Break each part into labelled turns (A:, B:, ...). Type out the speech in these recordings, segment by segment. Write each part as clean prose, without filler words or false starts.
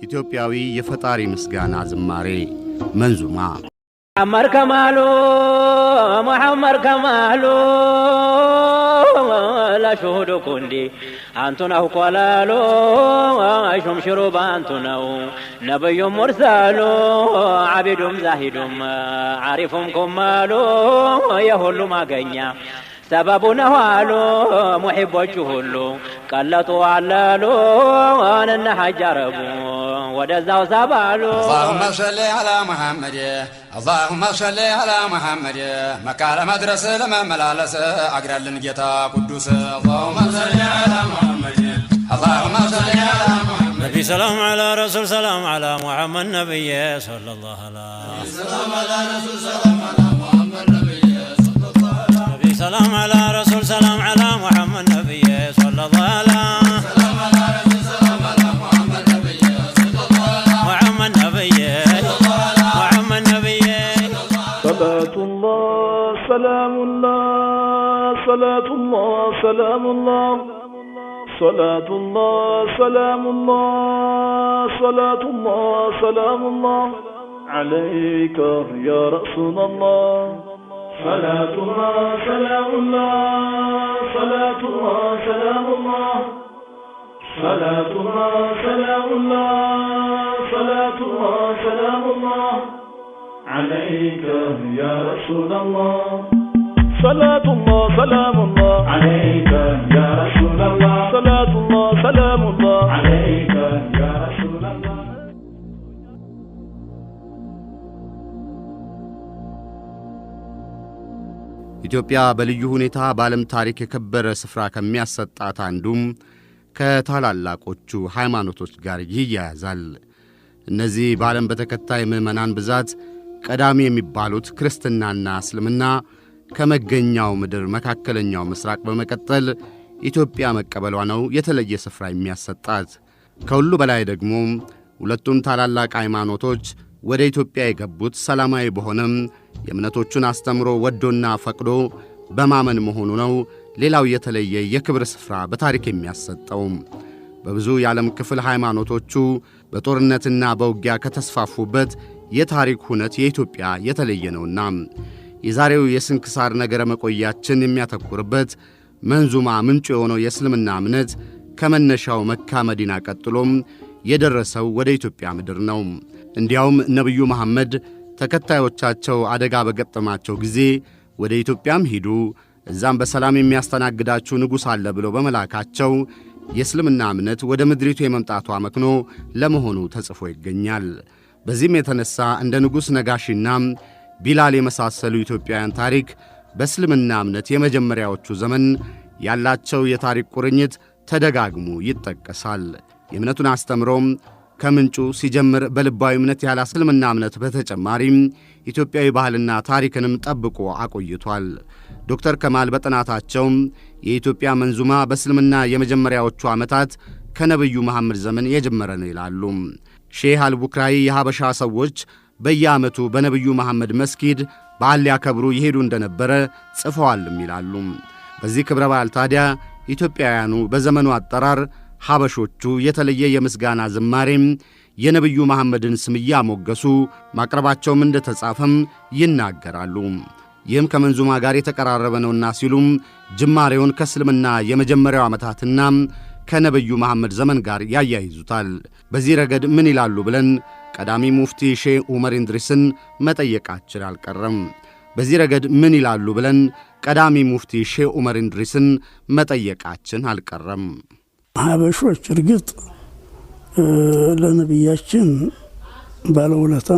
A: ኢትዮጵያዊ የፈጣሪ ምስጋና ዝማሬ መንዙማ
B: عمر كمالو محمد كمالو لا شهود كندي أنتنا قلالو عيشهم شروب أنتنا نبي مرسالو عبيدهم زاهدهم عارفهم كمالو يهلو ما غنيا سببنا هالو محب وجهلو قلطوا علالو أنا حجربو ودزاو سبالو
C: اللهم صل على محمد اللهم صل على محمد مكان مدرسة لما ملالس أقرأ لنجتا قدوس اللهم صل على محمد اللهم صل على محمد
D: نبي سلام على رسول سلام على محمد نبي صلى الله عليه
C: سلام على رسول سلام على محمد نبي صلى الله عليه
D: نبي سلام على رسول سلام على محمد نبي صلى الله عليه
C: سلام على رسول سلام على محمد نبي صلى الله عليه
D: محمد نبي محمد نبي
E: صلاة الله سلام الله صلاة الله سلام الله صلاة الله سلام الله صلاة الله سلام الله عليك يا رسول الله صلاة الله سلام الله صلاة الله سلام الله صلاة الله سلام الله صلاة الله سلام الله عليك يا رسول الله صلاة الله سلام الله عليك يا رسول الله صلاة الله سلام الله عليك يا رسول الله
A: ኢትዮጵያ በልዩ ሁኔታ በዓለም ታሪክ የከበረ ስፍራ ከሚያሰጣት አንዱም ከታላላቆቹ ሃይማኖቶች ጋር ይያያዛል። እነዚህ በዓለም በተከታይ ምዕመናን ብዛት ቀዳሚ የሚባሉት ክርስትናና እስልምና ከመገኛው ምድር መካከለኛው ምስራቅ በመቀጠል ኢትዮጵያ መቀበሏ ነው የተለየ ስፍራ የሚያሰጣት። ከሁሉ በላይ ደግሞ ሁለቱም ታላላቅ ሃይማኖቶች ወደ ኢትዮጵያ የገቡት ሰላማዊ በሆነም የእምነቶቹን አስተምሮ ወዶና ፈቅዶ በማመን መሆኑ ነው ሌላው የተለየ የክብር ስፍራ በታሪክ የሚያሰጠው። በብዙ የዓለም ክፍል ሃይማኖቶቹ በጦርነትና በውጊያ ከተስፋፉበት የታሪክ ሁነት የኢትዮጵያ የተለየ ነውና የዛሬው የስንክሳር ነገረ መቆያችን የሚያተኩርበት መንዙማ ምንጩ የሆነው የእስልምና እምነት ከመነሻው መካ መዲና ቀጥሎም የደረሰው ወደ ኢትዮጵያ ምድር ነው። እንዲያውም ነብዩ መሐመድ ተከታዮቻቸው አደጋ በገጠማቸው ጊዜ ወደ ኢትዮጵያም ሂዱ፣ እዛም በሰላም የሚያስተናግዳችሁ ንጉሥ አለ ብሎ በመላካቸው የእስልምና እምነት ወደ ምድሪቱ የመምጣቷ መክኖ ለመሆኑ ተጽፎ ይገኛል። በዚህም የተነሳ እንደ ንጉሥ ነጋሽና ቢላል የመሳሰሉ ኢትዮጵያውያን ታሪክ በእስልምና እምነት የመጀመሪያዎቹ ዘመን ያላቸው የታሪክ ቁርኝት ተደጋግሞ ይጠቀሳል። የእምነቱን አስተምሮም ከምንጩ ሲጀምር በልባዊ እምነት ያለ እስልምና እምነት በተጨማሪም ኢትዮጵያዊ ባህልና ታሪክንም ጠብቆ አቆይቷል። ዶክተር ከማል በጥናታቸው የኢትዮጵያ መንዙማ በእስልምና የመጀመሪያዎቹ ዓመታት ከነብዩ መሐመድ ዘመን የጀመረ ነው ይላሉ። ሼህ አልቡክራይ የሐበሻ ሰዎች በየዓመቱ በነብዩ መሐመድ መስጊድ በዓል ሊያከብሩ ይሄዱ እንደነበረ ጽፈዋልም ይላሉ። በዚህ ክብረ በዓል ታዲያ ኢትዮጵያውያኑ በዘመኑ አጠራር ሐበሾቹ የተለየ የምስጋና ዝማሬም የነብዩ መሐመድን ስም እያሞገሱ ማቅረባቸውም እንደተጻፈም ይናገራሉ። ይህም ከመንዙማ ጋር የተቀራረበ ነውና ሲሉም ጅማሬውን ከእስልምና የመጀመሪያው ዓመታትና ከነብዩ መሐመድ ዘመን ጋር ያያይዙታል። በዚህ ረገድ ምን ይላሉ ብለን ቀዳሚ ሙፍቲ ሼህ ዑመር ኢድሪስን መጠየቃችን አልቀረም። በዚህ ረገድ ምን ይላሉ ብለን ቀዳሚ ሙፍቲ ሼህ ዑመር ኢድሪስን መጠየቃችን አልቀረም።
F: ሐበሾች እርግጥ ለነብያችን ባለውለታ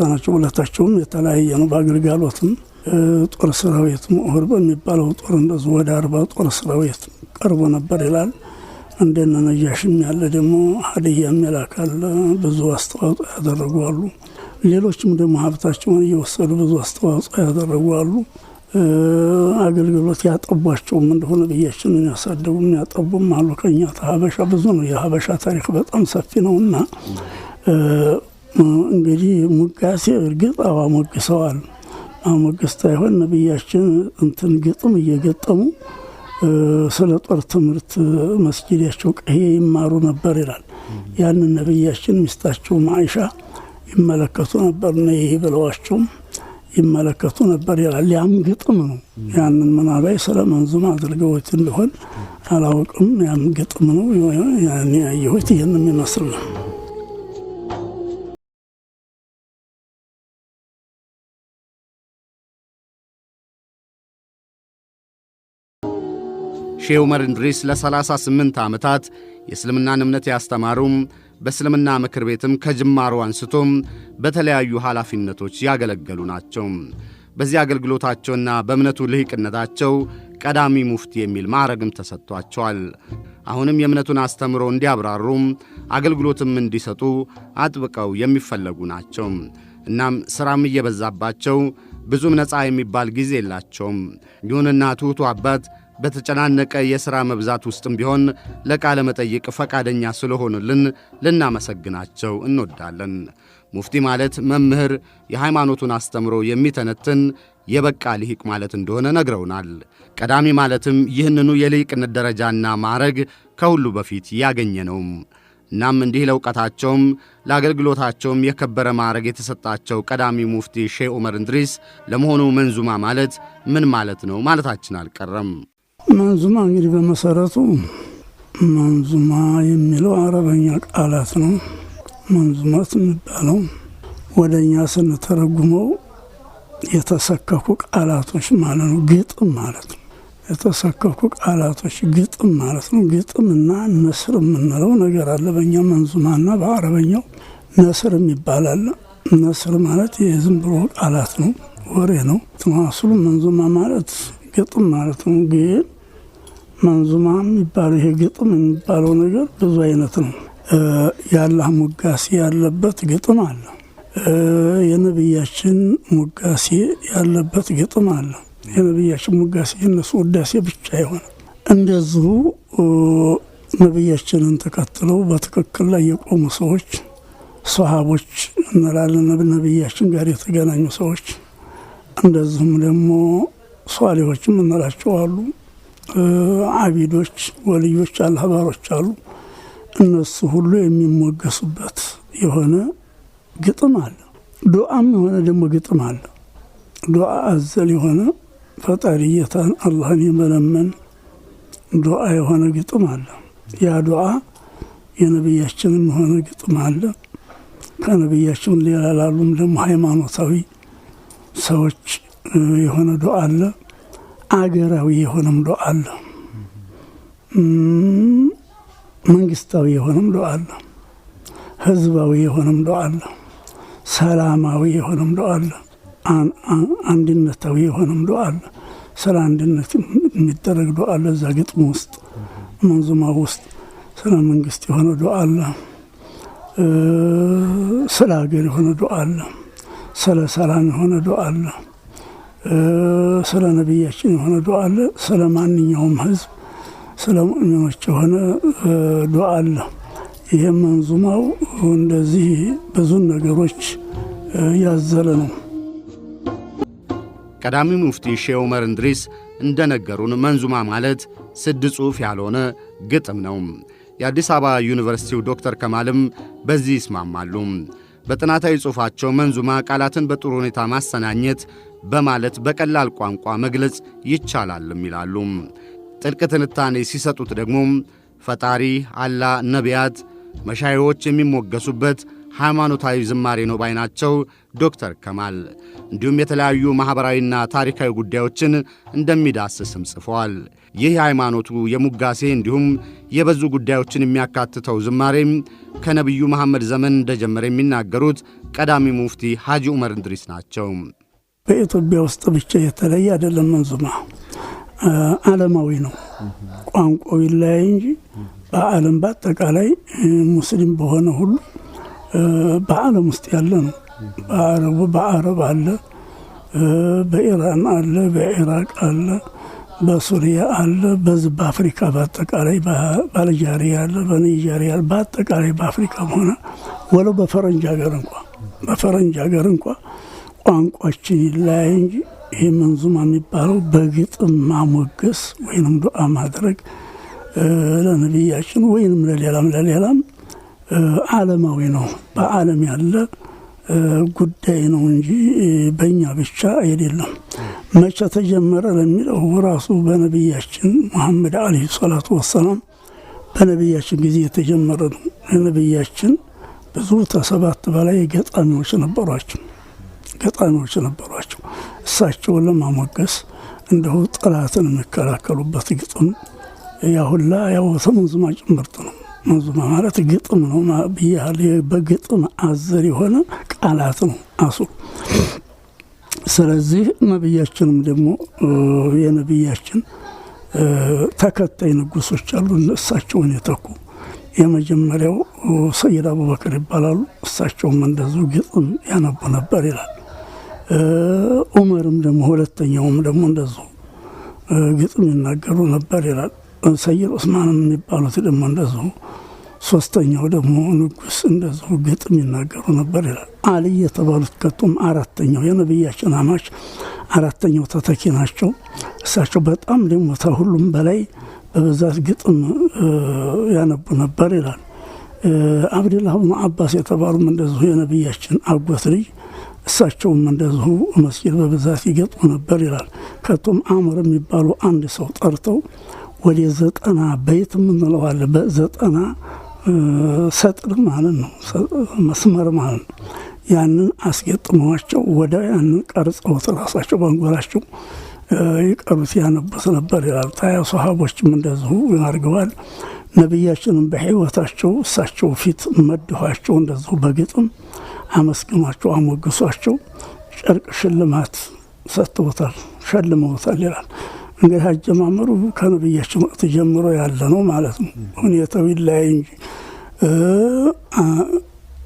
F: ናቸው። ውለታቸውም የተለያየ ነው። በአገልጋሎትም ጦር ሰራዊት ምሁር በሚባለው ጦር እንደዚህ ወደ 40 ጦር ሰራዊት ቀርቦ ነበር ይላል። እንደነ ነጃሽም ያለ ደግሞ ሀዲያም ይላካል። ብዙ አስተዋጽኦ ያደረጉ አሉ። ሌሎችም ደግሞ ሀብታቸውን እየወሰዱ ብዙ አስተዋጽኦ ያደረጉ አሉ። አገልግሎት ያጠቧቸውም እንደሆነ ነብያችንን ያሳደጉም ያጠቡም አሉ። ከኛ ሐበሻ ብዙ ነው። የሐበሻ ታሪክ በጣም ሰፊ ነውና እንግዲህ ሙጋሴ እርግጥ አሞግሰዋል። አሞግስታ ይሆን ነብያችን እንትን ግጥም እየገጠሙ ስለ ጦር ትምህርት መስጊዳቸው ቀሄ ይማሩ ነበር ይላል። ያንን ነብያችን ሚስታቸው ማይሻ ይመለከቱ ነበር ነው ይብለዋቸው ይመለከቱ ነበር ይላል። ያም ግጥም ነው። ያንን ምናባይ ስለ መንዙማ አድርገውት እንደሆነ አላውቅም። ያም ግጥም ነው። ያኔ ያየሁት ይሄንን ይመስል ነው።
A: ሼህ ዑመር እንድሪስ ለ38 ዓመታት የእስልምናን እምነት ያስተማሩም በእስልምና ምክር ቤትም ከጅማሮ አንስቶም በተለያዩ ኃላፊነቶች ያገለገሉ ናቸው። በዚህ አገልግሎታቸውና በእምነቱ ልሂቅነታቸው ቀዳሚ ሙፍቲ የሚል ማዕረግም ተሰጥቷቸዋል። አሁንም የእምነቱን አስተምሮ እንዲያብራሩም አገልግሎትም እንዲሰጡ አጥብቀው የሚፈለጉ ናቸው። እናም ሥራም እየበዛባቸው ብዙም ነፃ የሚባል ጊዜ የላቸውም። ይሁንና ትሑቱ አባት በተጨናነቀ የሥራ መብዛት ውስጥም ቢሆን ለቃለ መጠይቅ ፈቃደኛ ስለሆኑልን ልናመሰግናቸው እንወዳለን። ሙፍቲ ማለት መምህር፣ የሃይማኖቱን አስተምሮ የሚተነትን የበቃ ልሂቅ ማለት እንደሆነ ነግረውናል። ቀዳሚ ማለትም ይህንኑ የልሂቅነት ደረጃና ማዕረግ ከሁሉ በፊት ያገኘ ነው። እናም እንዲህ ለእውቀታቸውም ለአገልግሎታቸውም የከበረ ማዕረግ የተሰጣቸው ቀዳሚ ሙፍቲ ሼህ ዑመር እንድሪስ ለመሆኑ መንዙማ ማለት ምን ማለት ነው ማለታችን አልቀረም።
F: መንዙማ እንግዲህ በመሰረቱ መንዙማ የሚለው አረበኛ ቃላት ነው። መንዙማት የሚባለው ወደኛ ስንተረጉመው የተሰከኩ ቃላቶች ማለት ነው። ግጥም ማለት ነው። የተሰከኩ ቃላቶች ግጥም ማለት ነው። ግጥምና ነስር የምንለው ነገር አለ በእኛ መንዙማና በአረበኛው ነስር የሚባላል። ነስር ማለት የዝም ብሎ ቃላት ነው፣ ወሬ ነው። ተማስሉ መንዙማ ማለት ግጥም ማለት ነው። ግን መንዙማ የሚባለው ይሄ ግጥም የሚባለው ነገር ብዙ አይነት ነው። የአላህ ሙጋሴ ያለበት ግጥም አለ። የነብያችን ሙጋሴ ያለበት ግጥም አለ። የነብያችን ሙጋሴ የነሱ ውዳሴ ብቻ የሆነ እንደዚሁ ነብያችንን ተከትለው በትክክል ላይ የቆሙ ሰዎች ሷሃቦች እንላለን። ነብያችን ጋር የተገናኙ ሰዎች እንደዚሁም ደግሞ ሷሊሆችም እንላቸው አሉ። አቢዶች፣ ወልዮች፣ አልሀባሮች አሉ። እነሱ ሁሉ የሚሞገሱበት የሆነ ግጥም አለ። ዱዓም የሆነ ደግሞ ግጥም አለ። ዱዓ አዘል የሆነ ፈጣሪ ጌታን አላህን የመለመን ዱዓ የሆነ ግጥም አለ። ያ ዱዓ የነብያችንም የሆነ ግጥም አለ። ከነብያችን ሌላ ላሉም ደግሞ ሃይማኖታዊ ሰዎች የሆነ ዱዓ አለ። አገራዊ የሆነም ዱዓ አለ። መንግስታዊ የሆነም ዱዓ አለ። ህዝባዊ የሆነም ዱዓ አለ። ሰላማዊ የሆነም ዱዓ አለ። አንድነታዊ የሆነም ዱዓ አለ። ስለ አንድነት የሚደረግ ዱዓ አለ። እዛ ግጥም ውስጥ መንዙማ ውስጥ ስለ መንግስት የሆነ ዱዓ አለ። ስለ ሀገር የሆነ ዱዓ አለ። ስለ ሰላም የሆነ ዱዓ አለ። ስለ ነብያችን የሆነ ዱዓ አለ። ስለ ማንኛውም ህዝብ ስለ ሙእሚኖች የሆነ ዱዓ አለ። ይሄ መንዙማው እንደዚህ ብዙ ነገሮች ያዘለ ነው።
A: ቀዳሚ ሙፍቲ ሼህ ዑመር እንድሪስ እንደነገሩን መንዙማ ማለት ስድ ጽሑፍ ያልሆነ ግጥም ነው። የአዲስ አበባ ዩኒቨርሲቲው ዶክተር ከማልም በዚህ ይስማማሉ። በጥናታዊ ጽሑፋቸው መንዙማ ቃላትን በጥሩ ሁኔታ ማሰናኘት በማለት በቀላል ቋንቋ መግለጽ ይቻላልም ይላሉ። ጥልቅ ትንታኔ ሲሰጡት ደግሞ ፈጣሪ፣ አላህ፣ ነቢያት፣ መሻይዎች የሚሞገሱበት ሃይማኖታዊ ዝማሬ ነው ባይ ናቸው ዶክተር ከማል። እንዲሁም የተለያዩ ማኅበራዊና ታሪካዊ ጉዳዮችን እንደሚዳስስም ጽፈዋል። ይህ የሃይማኖቱ የሙጋሴ እንዲሁም የበዙ ጉዳዮችን የሚያካትተው ዝማሬም ከነቢዩ መሐመድ ዘመን እንደጀመረ የሚናገሩት ቀዳሚ ሙፍቲ ሐጂ ዑመር እንድሪስ ናቸው።
F: በኢትዮጵያ ውስጥ ብቻ የተለየ አይደለም። መንዙማ ዓለማዊ ነው። ቋንቋው ይለያይ እንጂ በዓለም በአጠቃላይ ሙስሊም በሆነ ሁሉ በዓለም ውስጥ ያለ ነው። በአረቡ በአረብ አለ፣ በኢራን አለ፣ በኢራቅ አለ፣ በሱሪያ አለ፣ በአፍሪካ በአጠቃላይ በአልጄሪያ አለ፣ በኒጀሪያ አለ። በአጠቃላይ በአፍሪካም ሆነ ወለው በፈረንጅ ሀገር እንኳ ቋንቋችን ይለያይ እንጂ ይህ መንዙማ የሚባለው በግጥም ማሞገስ ወይንም ዱዓ ማድረግ ለነቢያችን ወይንም ለሌላም ዓለማዊ ነው በዓለም ያለ ጉዳይ ነው እንጂ በእኛ ብቻ አይደለም። መቼ ተጀመረ ለሚለው ራሱ በነቢያችን መሐመድ አለይሂ ሰላቱ ወሰላም በነቢያችን ጊዜ የተጀመረ ነው። ነቢያችን ብዙ ተሰባት በላይ ገጣሚዎች ነበሯቸው። እሳቸውን ለማሞገስ እንደው ጠላትን የሚከላከሉበት ግጥም ያሁላ ያው ተመንዙማ ጭምርት ነው። መንዙማ ማለት ግጥም ነው ብያል። በግጥም አዘር የሆነ ቃላት ነው አሱል። ስለዚህ ነብያችንም ደግሞ የነብያችን ተከታይ ንጉሶች አሉ እሳቸውን የተኩ። የመጀመሪያው ሰይድ አቡበክር ይባላሉ። እሳቸውም እንደዚሁ ግጥም ያነቡ ነበር ይላል። ዑመርም ደግሞ ሁለተኛውም ደግሞ እንደዚሁ ግጥም ይናገሩ ነበር ይላል። ሰይድ ዑስማንም የሚባሉት ደግሞ እንደዚሁ ሶስተኛው ደግሞ ንጉስ እንደዚሁ ግጥም ይናገሩ ነበር ይላል። አሊ የተባሉት ከቶም አራተኛው የነብያችን አማች አራተኛው ተተኪ ናቸው። እሳቸው በጣም ደግሞ ከሁሉም በላይ በብዛት ግጥም ያነቡ ነበር ይላል። አብዱላህ ኢብኑ አባስ የተባሉም እንደዚሁ የነብያችን አጎት ልጅ እሳቸውም እንደዚሁ መስጊድ በብዛት ይገጥሙ ነበር ይላል። ከቶም አምር የሚባሉ አንድ ሰው ጠርተው ወደ 90 በይት ምንለው አለ በ90 ሰጥር ማለት ነው መስመር ማለት ነው። ያንን አስገጥመዋቸው ወደ ያንን ቀርጸው ራሳቸው በአንጎላቸው ይቀሩት ያነቡት ነበር ይላል። ታያ ሷሃቦችም እንደዚሁ ያርገዋል። ነብያችንም በህይወታቸው እሳቸው ፊት መድኋቸው እንደዚሁ በግጥም አመስግኗቸው አሞግሷቸው ጨርቅ ሽልማት ሰጥተውታል ሸልመውታል ይላል። እንግዲህ አጀማመሩ ከነብያችን ወቅት ጀምሮ ያለ ነው ማለት ነው። ሁኔታው ይለያይ እንጂ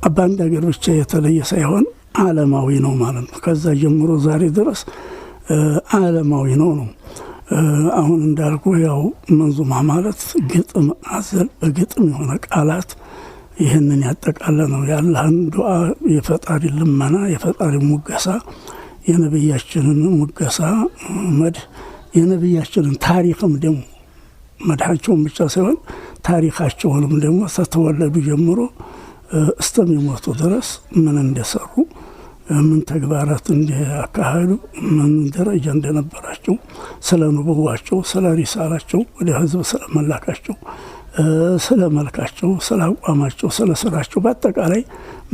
F: በአንድ ሀገር ብቻ የተለየ ሳይሆን ዓለማዊ ነው ማለት ነው። ከዛ ጀምሮ ዛሬ ድረስ ዓለማዊ ነው። አሁን እንዳልኩ ያው መንዙማ ማለት ግጥም አዘል በግጥም የሆነ ቃላት ይህንን ያጠቃለ ነው። ያለህን ዱዓ፣ የፈጣሪ ልመና፣ የፈጣሪ ሙገሳ፣ የነብያችንን ሙገሳ መድህ፣ የነብያችንን ታሪክም ደግሞ መድሃቸውን ብቻ ሳይሆን ታሪካቸውንም ደግሞ ከተወለዱ ጀምሮ እስተሚሞቱ ድረስ ምን እንደሰሩ ምን ተግባራት እንዲያካሂዱ ምን ደረጃ እንደነበራቸው ስለ ንቡዋቸው ስለ ሪሳላቸው ወደ ህዝብ ስለመላካቸው ስለ መልካቸው ስለ አቋማቸው ስለ ስራቸው በአጠቃላይ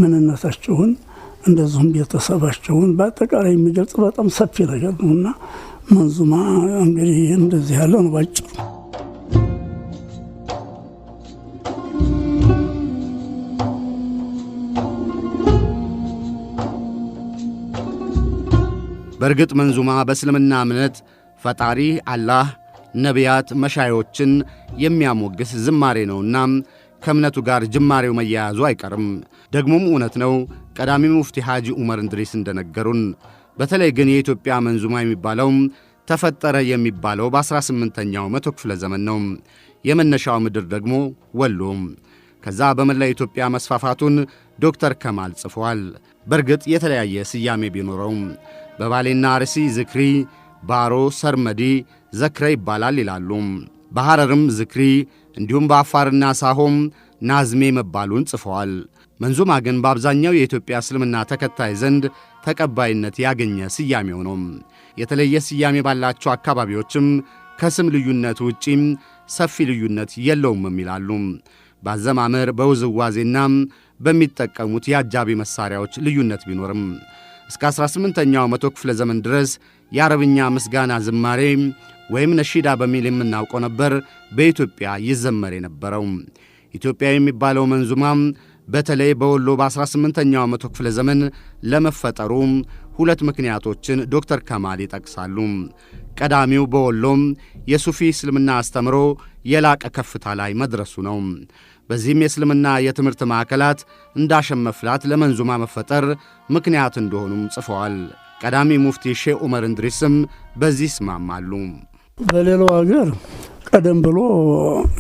F: ምንነታቸውን እንደዚሁም ቤተሰባቸውን በአጠቃላይ የሚገልጽ በጣም ሰፊ ነገር ነውና መንዙማ እንግዲህ እንደዚህ ያለው ነው ባጭሩ።
A: በእርግጥ መንዙማ በእስልምና እምነት ፈጣሪ አላህ ነቢያት መሻዮችን የሚያሞግስ ዝማሬ ነውና ከእምነቱ ጋር ጅማሬው መያያዙ አይቀርም። ደግሞም እውነት ነው። ቀዳሚ ሙፍቲ ሐጂ ዑመር እንድሪስ እንደነገሩን በተለይ ግን የኢትዮጵያ መንዙማ የሚባለው ተፈጠረ የሚባለው በ18ኛው መቶ ክፍለ ዘመን ነው። የመነሻው ምድር ደግሞ ወሎ። ከዛ በመላ ኢትዮጵያ መስፋፋቱን ዶክተር ከማል ጽፏል። በእርግጥ የተለያየ ስያሜ ቢኖረውም በባሌና አርሲ ዝክሪ፣ ባሮ፣ ሰርመዲ፣ ዘክረ ይባላል ይላሉ። በሐረርም ዝክሪ እንዲሁም በአፋርና ሳሆም ናዝሜ መባሉን ጽፈዋል። መንዙማ ግን በአብዛኛው የኢትዮጵያ እስልምና ተከታይ ዘንድ ተቀባይነት ያገኘ ስያሜው ነው። የተለየ ስያሜ ባላቸው አካባቢዎችም ከስም ልዩነት ውጪም ሰፊ ልዩነት የለውም ይላሉ። በአዘማመር በውዝዋዜና በሚጠቀሙት የአጃቢ መሳሪያዎች ልዩነት ቢኖርም እስከ 18ኛው መቶ ክፍለ ዘመን ድረስ የአረብኛ ምስጋና ዝማሬ ወይም ነሺዳ በሚል የምናውቀው ነበር በኢትዮጵያ ይዘመር የነበረው። ኢትዮጵያ የሚባለው መንዙማ በተለይ በወሎ በ18ኛው መቶ ክፍለ ዘመን ለመፈጠሩ ሁለት ምክንያቶችን ዶክተር ከማል ይጠቅሳሉ። ቀዳሚው በወሎም የሱፊ እስልምና አስተምሮ የላቀ ከፍታ ላይ መድረሱ ነው። በዚህም የእስልምና የትምህርት ማዕከላት እንዳሸመፍላት ለመንዙማ መፈጠር ምክንያት እንደሆኑም ጽፈዋል። ቀዳሚ ሙፍቲ ሼህ ዑመር እንድሪስም በዚህ ይስማማሉ።
F: በሌላው ሀገር ቀደም ብሎ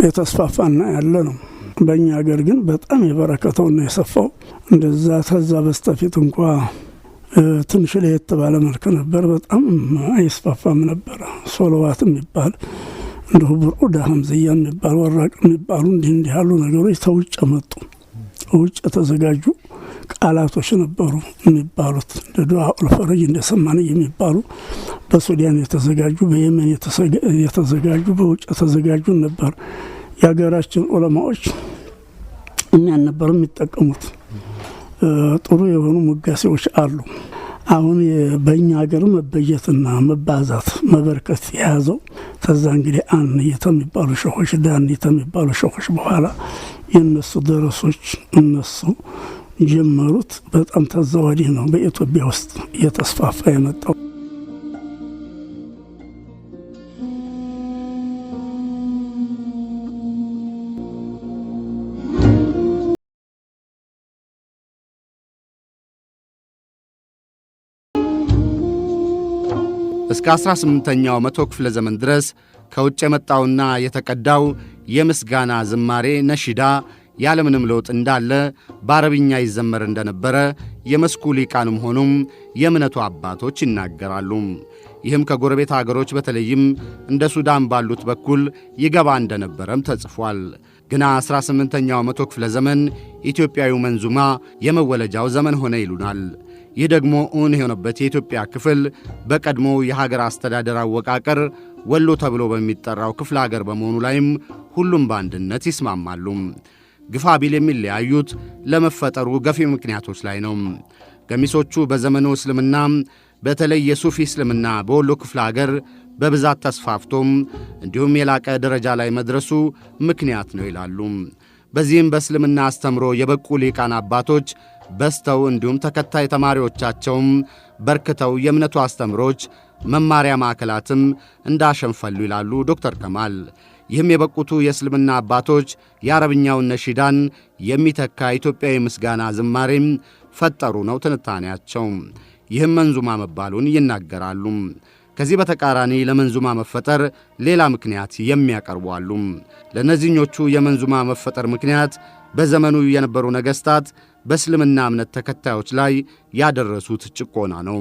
F: የተስፋፋና ያለ ነው። በእኛ ሀገር ግን በጣም የበረከተውና የሰፋው እንደዛ ተዛ በስተፊት እንኳ ትንሽ ለየት ባለ መልክ ነበር። በጣም አይስፋፋም ነበር። ሶሎዋት የሚባል እንዲሁ ብርዑዳ ሐምዝያ የሚባል ወራቅ የሚባሉ እንዲህ ያሉ ነገሮች ተውጭ መጡ። ውጭ የተዘጋጁ ቃላቶች ነበሩ የሚባሉት ለዱዓኡል ፈረጅ እንደሰማን የሚባሉ በሱዳን የተዘጋጁ በየመን የተዘጋጁ በውጭ የተዘጋጁ ነበር። የሀገራችን ዑለማዎች እኛን ነበር የሚጠቀሙት። ጥሩ የሆኑ ሙጋሴዎች አሉ። አሁን በእኛ ሀገር መበጀትና መባዛት መበርከት የያዘው ተዛ እንግዲህ አንየተ የሚባሉ ሸኾች ዳንየተ የሚባሉ ሸኾች በኋላ የነሱ ደረሶች እነሱ ጀመሩት። በጣም ተዛዋዲ ነው በኢትዮጵያ ውስጥ እየተስፋፋ የመጣው።
A: እስከ 18ኛው መቶ ክፍለ ዘመን ድረስ ከውጭ የመጣውና የተቀዳው የምስጋና ዝማሬ ነሺዳ ያለምንም ለውጥ እንዳለ በአረብኛ ይዘመር እንደነበረ የመስኩ ሊቃንም ሆኑም የእምነቱ አባቶች ይናገራሉ። ይህም ከጎረቤት አገሮች በተለይም እንደ ሱዳን ባሉት በኩል ይገባ እንደነበረም ተጽፏል። ግና 18ኛው መቶ ክፍለ ዘመን ኢትዮጵያዊ መንዙማ የመወለጃው ዘመን ሆነ ይሉናል። ይህ ደግሞ እውን የሆነበት የኢትዮጵያ ክፍል በቀድሞ የሀገር አስተዳደር አወቃቀር ወሎ ተብሎ በሚጠራው ክፍለ ሀገር በመሆኑ ላይም ሁሉም በአንድነት ይስማማሉ። ግፋ ቢል የሚለያዩት ለመፈጠሩ ገፊ ምክንያቶች ላይ ነው። ገሚሶቹ በዘመኑ እስልምና በተለይ የሱፊ እስልምና በወሎ ክፍለ ሀገር በብዛት ተስፋፍቶም እንዲሁም የላቀ ደረጃ ላይ መድረሱ ምክንያት ነው ይላሉ። በዚህም በእስልምና አስተምሮ የበቁ ሊቃን አባቶች በስተው እንዲሁም ተከታይ ተማሪዎቻቸውም በርክተው የእምነቱ አስተምሮች መማሪያ ማዕከላትም እንዳሸንፈሉ ይላሉ ዶክተር ከማል። ይህም የበቁቱ የእስልምና አባቶች የአረብኛውን ነሺዳን የሚተካ ኢትዮጵያዊ ምስጋና ዝማሬም ፈጠሩ ነው ትንታኔያቸው። ይህም መንዙማ መባሉን ይናገራሉ። ከዚህ በተቃራኒ ለመንዙማ መፈጠር ሌላ ምክንያት የሚያቀርቡ አሉ። ለእነዚህኞቹ የመንዙማ መፈጠር ምክንያት በዘመኑ የነበሩ ነገሥታት በእስልምና እምነት ተከታዮች ላይ ያደረሱት ጭቆና ነው።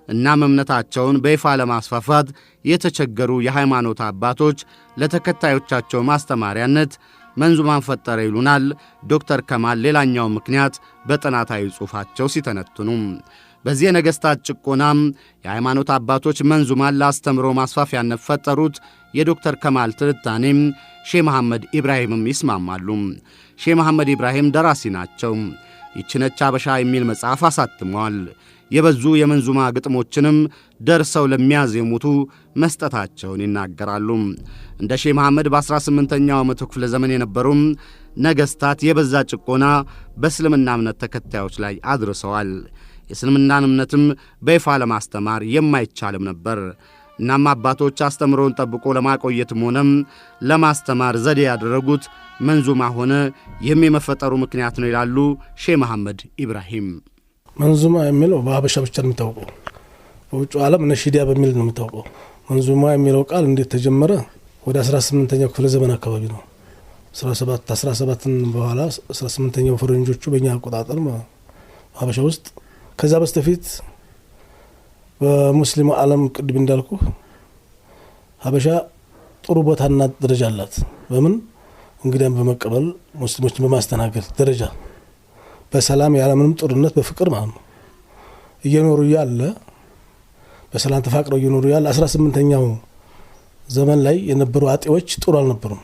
A: እናም እምነታቸውን በይፋ ለማስፋፋት የተቸገሩ የሃይማኖት አባቶች ለተከታዮቻቸው ማስተማሪያነት መንዙማን ፈጠረ ይሉናል ዶክተር ከማል። ሌላኛው ምክንያት በጥናታዊ ጽሑፋቸው ሲተነትኑ በዚህ የነገሥታት ጭቆናም የሃይማኖት አባቶች መንዙማን ለአስተምሮ ማስፋፊያነት ፈጠሩት። የዶክተር ከማል ትንታኔም ሼህ መሐመድ ኢብራሂምም ይስማማሉ። ሼህ መሐመድ ኢብራሂም ደራሲ ናቸው። ይችነች አበሻ የሚል መጽሐፍ አሳትመዋል። የበዙ የመንዙማ ግጥሞችንም ደርሰው ለሚያዜሙቱ መስጠታቸውን ይናገራሉ። እንደ ሼህ መሐመድ በ18ኛው መቶ ክፍለ ዘመን የነበሩም ነገሥታት የበዛ ጭቆና በእስልምና እምነት ተከታዮች ላይ አድርሰዋል። የእስልምናን እምነትም በይፋ ለማስተማር የማይቻልም ነበር። እናም አባቶች አስተምሮን ጠብቆ ለማቆየትም ሆነም ለማስተማር ዘዴ ያደረጉት መንዙማ ሆነ። ይህም የመፈጠሩ ምክንያት ነው ይላሉ ሼህ መሐመድ ኢብራሂም።
G: መንዙማ የሚለው በሀበሻ ብቻ ነው የሚታወቀው። በውጭ ዓለም ነሺዳ በሚል ነው የሚታወቀው። መንዙማ የሚለው ቃል እንዴት ተጀመረ? ወደ 18ኛው ክፍለ ዘመን አካባቢ ነው። 17 በኋላ 18ኛው ፈረንጆቹ በእኛ አቆጣጠር ሀበሻ ውስጥ። ከዛ በስተፊት በሙስሊሙ ዓለም ቅድም እንዳልኩ ሀበሻ ጥሩ ቦታና ደረጃ አላት። በምን እንግዲያም በመቀበል ሙስሊሞችን በማስተናገድ ደረጃ በሰላም ያለምንም ጦርነት በፍቅር ማለት ነው እየኖሩ ያለ በሰላም ተፋቅረው እየኖሩ ያለ 18ኛው ዘመን ላይ የነበሩ አጤዎች ጥሩ አልነበሩም።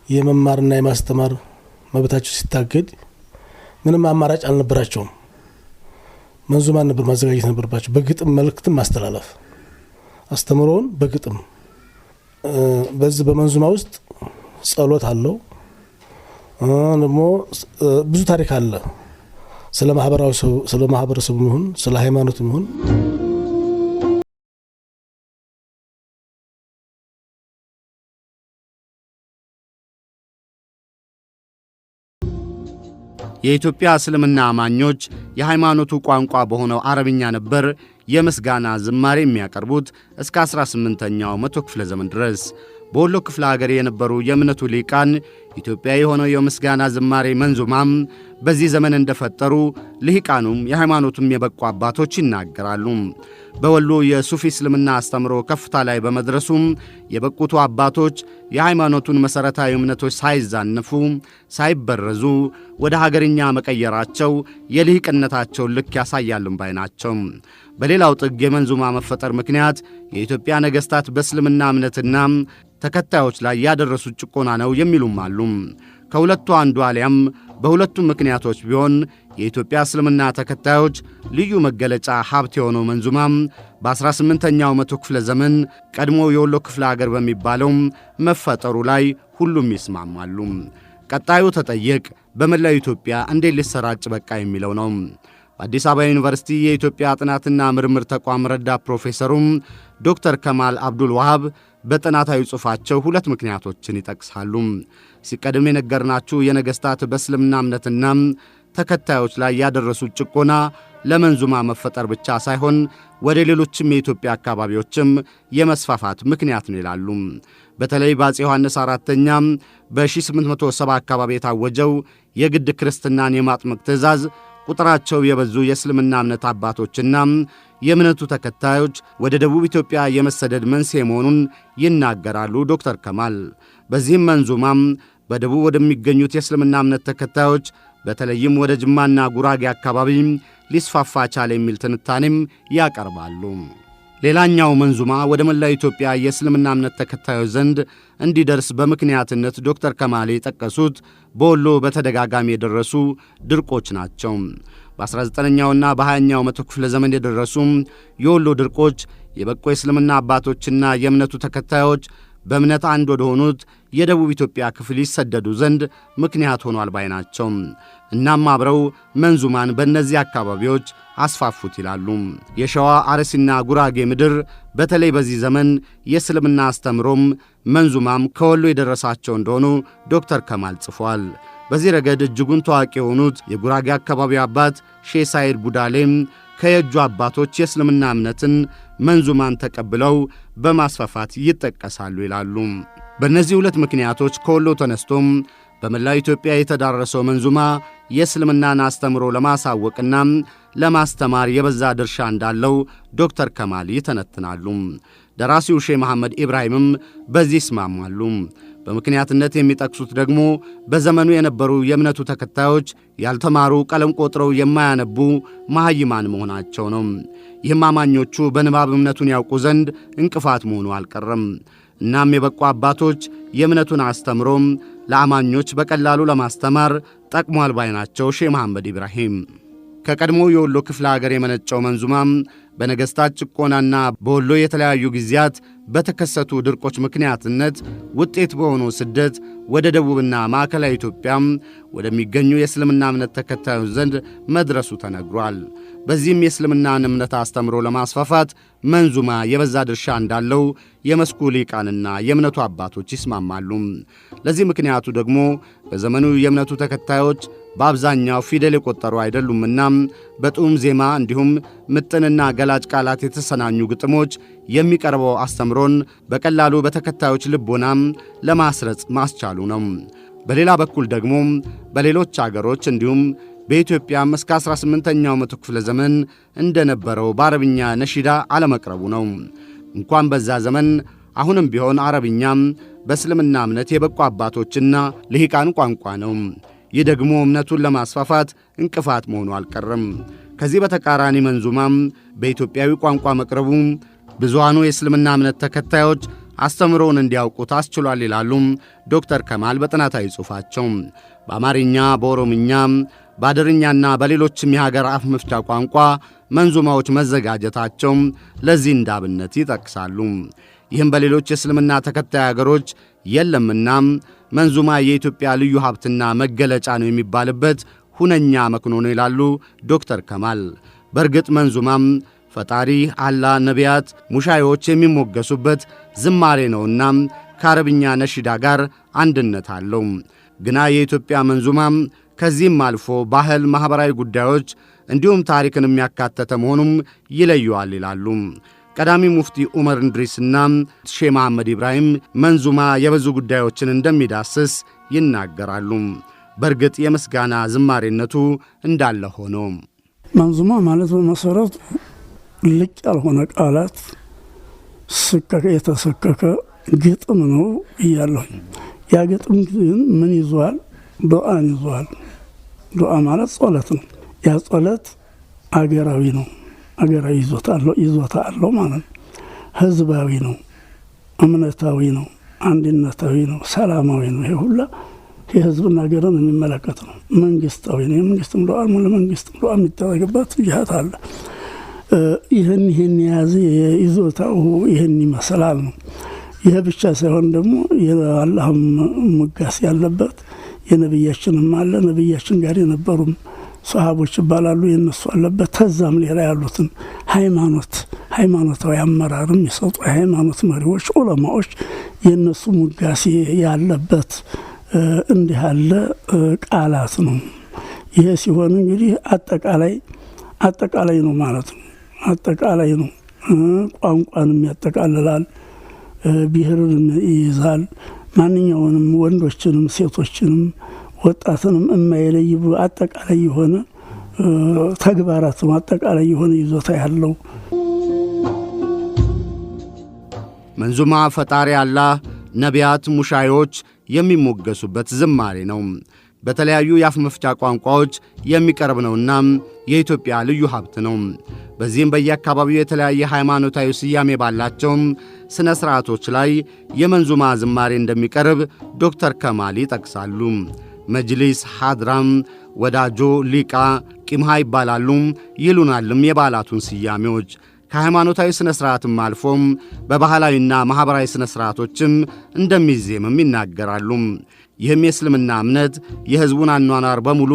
G: የመማርና የማስተማር መብታቸው ሲታገድ ምንም አማራጭ አልነበራቸውም። መንዙማን ነበር ማዘጋጀት ነበርባቸው። በግጥም መልእክትን ማስተላለፍ አስተምሮውን በግጥም በዚህ በመንዙማ ውስጥ ጸሎት አለው። ደግሞ ብዙ ታሪክ አለ ስለ ማህበረሰቡ ይሁን ስለ ሃይማኖቱ ይሁን።
A: የኢትዮጵያ እስልምና አማኞች የሃይማኖቱ ቋንቋ በሆነው አረብኛ ነበር የምስጋና ዝማሬ የሚያቀርቡት እስከ 18ኛው መቶ ክፍለ ዘመን ድረስ። በወሎ ክፍለ ሀገር የነበሩ የእምነቱ ሊቃን ኢትዮጵያዊ የሆነው የምስጋና ዝማሬ መንዙማም በዚህ ዘመን እንደፈጠሩ ልሂቃኑም የሃይማኖቱም የበቁ አባቶች ይናገራሉ። በወሎ የሱፊ እስልምና አስተምሮ ከፍታ ላይ በመድረሱም የበቁቱ አባቶች የሃይማኖቱን መሠረታዊ እምነቶች ሳይዛነፉ ሳይበረዙ ወደ ሀገርኛ መቀየራቸው የልሂቅነታቸውን ልክ ያሳያሉም ባይ ናቸው። በሌላው ጥግ የመንዙማ መፈጠር ምክንያት የኢትዮጵያ ነገሥታት በእስልምና እምነትና ተከታዮች ላይ ያደረሱት ጭቆና ነው የሚሉም አሉ። ከሁለቱ አንዱ አሊያም በሁለቱም ምክንያቶች ቢሆን የኢትዮጵያ እስልምና ተከታዮች ልዩ መገለጫ ሀብት የሆነው መንዙማም በ18ኛው መቶ ክፍለ ዘመን ቀድሞ የወሎ ክፍለ አገር በሚባለው መፈጠሩ ላይ ሁሉም ይስማማሉ። ቀጣዩ ተጠየቅ በመላው ኢትዮጵያ እንዴት ሊሰራጭ በቃ የሚለው ነው። በአዲስ አበባ ዩኒቨርሲቲ የኢትዮጵያ ጥናትና ምርምር ተቋም ረዳት ፕሮፌሰሩም ዶክተር ከማል አብዱል ዋሃብ በጥናታዊ ጽሑፋቸው ሁለት ምክንያቶችን ይጠቅሳሉ። ሲቀድም የነገርናችሁ የነገሥታት በእስልምና እምነትና ተከታዮች ላይ ያደረሱት ጭቆና ለመንዙማ መፈጠር ብቻ ሳይሆን ወደ ሌሎችም የኢትዮጵያ አካባቢዎችም የመስፋፋት ምክንያት ነው ይላሉ። በተለይ በአፄ ዮሐንስ አራተኛ በ1870 አካባቢ የታወጀው የግድ ክርስትናን የማጥመቅ ትእዛዝ ቁጥራቸው የበዙ የእስልምና እምነት አባቶችና የእምነቱ ተከታዮች ወደ ደቡብ ኢትዮጵያ የመሰደድ መንስኤ መሆኑን ይናገራሉ ዶክተር ከማል። በዚህም መንዙማም በደቡብ ወደሚገኙት የእስልምና እምነት ተከታዮች በተለይም ወደ ጅማና ጉራጌ አካባቢ ሊስፋፋ ቻለ የሚል ትንታኔም ያቀርባሉ። ሌላኛው መንዙማ ወደ መላው ኢትዮጵያ የእስልምና እምነት ተከታዮች ዘንድ እንዲደርስ በምክንያትነት ዶክተር ከማል የጠቀሱት በወሎ በተደጋጋሚ የደረሱ ድርቆች ናቸው። በ19ኛውና በ20ኛው መቶ ክፍለ ዘመን የደረሱ የወሎ ድርቆች የበቁ የእስልምና አባቶችና የእምነቱ ተከታዮች በእምነት አንድ ወደ ሆኑት የደቡብ ኢትዮጵያ ክፍል ይሰደዱ ዘንድ ምክንያት ሆኗል ባይ ናቸው። እናም አብረው መንዙማን በእነዚህ አካባቢዎች አስፋፉት ይላሉ። የሸዋ አርሲና ጉራጌ ምድር በተለይ በዚህ ዘመን የእስልምና አስተምሮም መንዙማም ከወሎ የደረሳቸው እንደሆኑ ዶክተር ከማል ጽፏል። በዚህ ረገድ እጅጉን ታዋቂ የሆኑት የጉራጌ አካባቢ አባት ሼህ ሳይድ ቡዳሌም ከየጁ አባቶች የእስልምና እምነትን መንዙማን ተቀብለው በማስፋፋት ይጠቀሳሉ ይላሉ። በእነዚህ ሁለት ምክንያቶች ከወሎ ተነስቶም በመላው ኢትዮጵያ የተዳረሰው መንዙማ የእስልምናን አስተምሮ ለማሳወቅና ለማስተማር የበዛ ድርሻ እንዳለው ዶክተር ከማል ይተነትናሉ። ደራሲው ሼህ መሐመድ ኢብራሂምም በዚህ ይስማማሉ። በምክንያትነት የሚጠቅሱት ደግሞ በዘመኑ የነበሩ የእምነቱ ተከታዮች ያልተማሩ ቀለም ቆጥረው የማያነቡ መሐይማን መሆናቸው ነው። ይህም አማኞቹ በንባብ እምነቱን ያውቁ ዘንድ እንቅፋት መሆኑ አልቀረም። እናም የበቁ አባቶች የእምነቱን አስተምሮም ለአማኞች በቀላሉ ለማስተማር ጠቅሟል ባይ ናቸው ሼህ መሐመድ ኢብራሂም። ከቀድሞ የወሎ ክፍለ አገር የመነጨው መንዙማም በነገሥታት ጭቆናና በወሎ የተለያዩ ጊዜያት በተከሰቱ ድርቆች ምክንያትነት ውጤት በሆነው ስደት ወደ ደቡብና ማዕከላዊ ኢትዮጵያም ወደሚገኙ የእስልምና እምነት ተከታዮች ዘንድ መድረሱ ተነግሯል። በዚህም የእስልምናን እምነት አስተምሮ ለማስፋፋት መንዙማ የበዛ ድርሻ እንዳለው የመስኩ ሊቃንና የእምነቱ አባቶች ይስማማሉ። ለዚህ ምክንያቱ ደግሞ በዘመኑ የእምነቱ ተከታዮች በአብዛኛው ፊደል የቆጠሩ አይደሉምና በጡም ዜማ እንዲሁም ምጥንና ገላጭ ቃላት የተሰናኙ ግጥሞች የሚቀርበው አስተምሮን በቀላሉ በተከታዮች ልቦናም ለማስረጽ ማስቻሉ ነው። በሌላ በኩል ደግሞ በሌሎች አገሮች እንዲሁም በኢትዮጵያም እስከ 18ኛው መቶ ክፍለ ዘመን እንደነበረው በአረብኛ ነሺዳ አለመቅረቡ ነው። እንኳን በዛ ዘመን አሁንም ቢሆን አረብኛም በእስልምና እምነት የበቁ አባቶችና ልሂቃን ቋንቋ ነው። ይህ ደግሞ እምነቱን ለማስፋፋት እንቅፋት መሆኑ አልቀረም። ከዚህ በተቃራኒ መንዙማም በኢትዮጵያዊ ቋንቋ መቅረቡ ብዙሃኑ የእስልምና እምነት ተከታዮች አስተምሮውን እንዲያውቁት አስችሏል ይላሉ ዶክተር ከማል በጥናታዊ ጽሑፋቸው። በአማርኛ፣ በኦሮምኛ፣ በአደርኛና በሌሎችም የሀገር አፍ መፍቻ ቋንቋ መንዙማዎች መዘጋጀታቸው ለዚህ እንዳብነት ይጠቅሳሉ። ይህም በሌሎች የእስልምና ተከታይ አገሮች የለምና መንዙማ የኢትዮጵያ ልዩ ሀብትና መገለጫ ነው የሚባልበት ሁነኛ መክኖ ነው ይላሉ ዶክተር ከማል። በእርግጥ መንዙማም ፈጣሪ፣ አላህ፣ ነቢያት፣ ሙሻዮች የሚሞገሱበት ዝማሬ ነውና ከአረብኛ ነሺዳ ጋር አንድነት አለው። ግና የኢትዮጵያ መንዙማም ከዚህም አልፎ ባህል፣ ማኅበራዊ ጉዳዮች እንዲሁም ታሪክን የሚያካተተ መሆኑም ይለየዋል ይላሉ። ቀዳሚ ሙፍቲ ዑመር እንድሪስና ሼህ መሐመድ ኢብራሂም መንዙማ የብዙ ጉዳዮችን እንደሚዳስስ ይናገራሉ። በእርግጥ የምስጋና ዝማሬነቱ እንዳለ ሆኖ
F: መንዙማ ማለት በመሰረቱ ልቅ ያልሆነ ቃላት ስከከ የተሰከከ ግጥም ነው ይያለው። ያ ግጥም ግን ምን ይዟል? ዱዓን ይዟል። ዱዓ ማለት ጸሎት ነው። ያ ጸሎት አገራዊ ነው። አገራዊ ይዞታ አለው ማለት ነው። ህዝባዊ ነው፣ እምነታዊ ነው፣ አንድነታዊ ነው፣ ሰላማዊ ነው። ይሄ ሁሉ የህዝብና ሀገርን የሚመለከት ነው። መንግስታዊ ነው። የመንግስትም ዱዓ ለመንግስትም ዱዓ የሚደረግበት ጅሃት አለ። ይህን የያዘ ይዞታው ይህን ይመስላል ነው። ይህ ብቻ ሳይሆን ደግሞ የአላህም ሙጋስ ያለበት የነብያችንም አለ። ነብያችን ጋር የነበሩም ሷሃቦች ይባላሉ የነሱ አለበት። ተዛም ሌላ ያሉትን ሃይማኖታዊ አመራርም የሰጡ ሃይማኖት መሪዎች ዑለማዎች የነሱ ሙጋስ ያለበት እንዲህ ያለ ቃላት ነው። ይሄ ሲሆን እንግዲህ አጠቃላይ ነው ማለት ነው። አጠቃላይ ነው። ቋንቋንም ያጠቃልላል፣ ብሔርንም ይይዛል። ማንኛውንም ወንዶችንም ሴቶችንም ወጣትንም የማይለይ አጠቃላይ የሆነ ተግባራት ነው። አጠቃላይ የሆነ ይዞታ ያለው
A: መንዙማ ፈጣሪ አላህ ነቢያት ሙሻዮች የሚሞገሱበት ዝማሬ ነው። በተለያዩ የአፍ መፍቻ ቋንቋዎች የሚቀርብ ነውና የኢትዮጵያ ልዩ ሀብት ነው። በዚህም በየአካባቢው የተለያየ ሃይማኖታዊ ስያሜ ባላቸው ስነ ሥርዓቶች ላይ የመንዙማ ዝማሬ እንደሚቀርብ ዶክተር ከማል ይጠቅሳሉ። መጅሊስ፣ ሐድራም፣ ወዳጆ፣ ሊቃ፣ ቂምሃ ይባላሉ ይሉናልም የበዓላቱን ስያሜዎች። ከሃይማኖታዊ ስነ ሥርዓትም አልፎም በባህላዊና ማኅበራዊ ስነ ሥርዓቶችም እንደሚዜምም ይናገራሉ። ይህም የእስልምና እምነት የሕዝቡን አኗኗር በሙሉ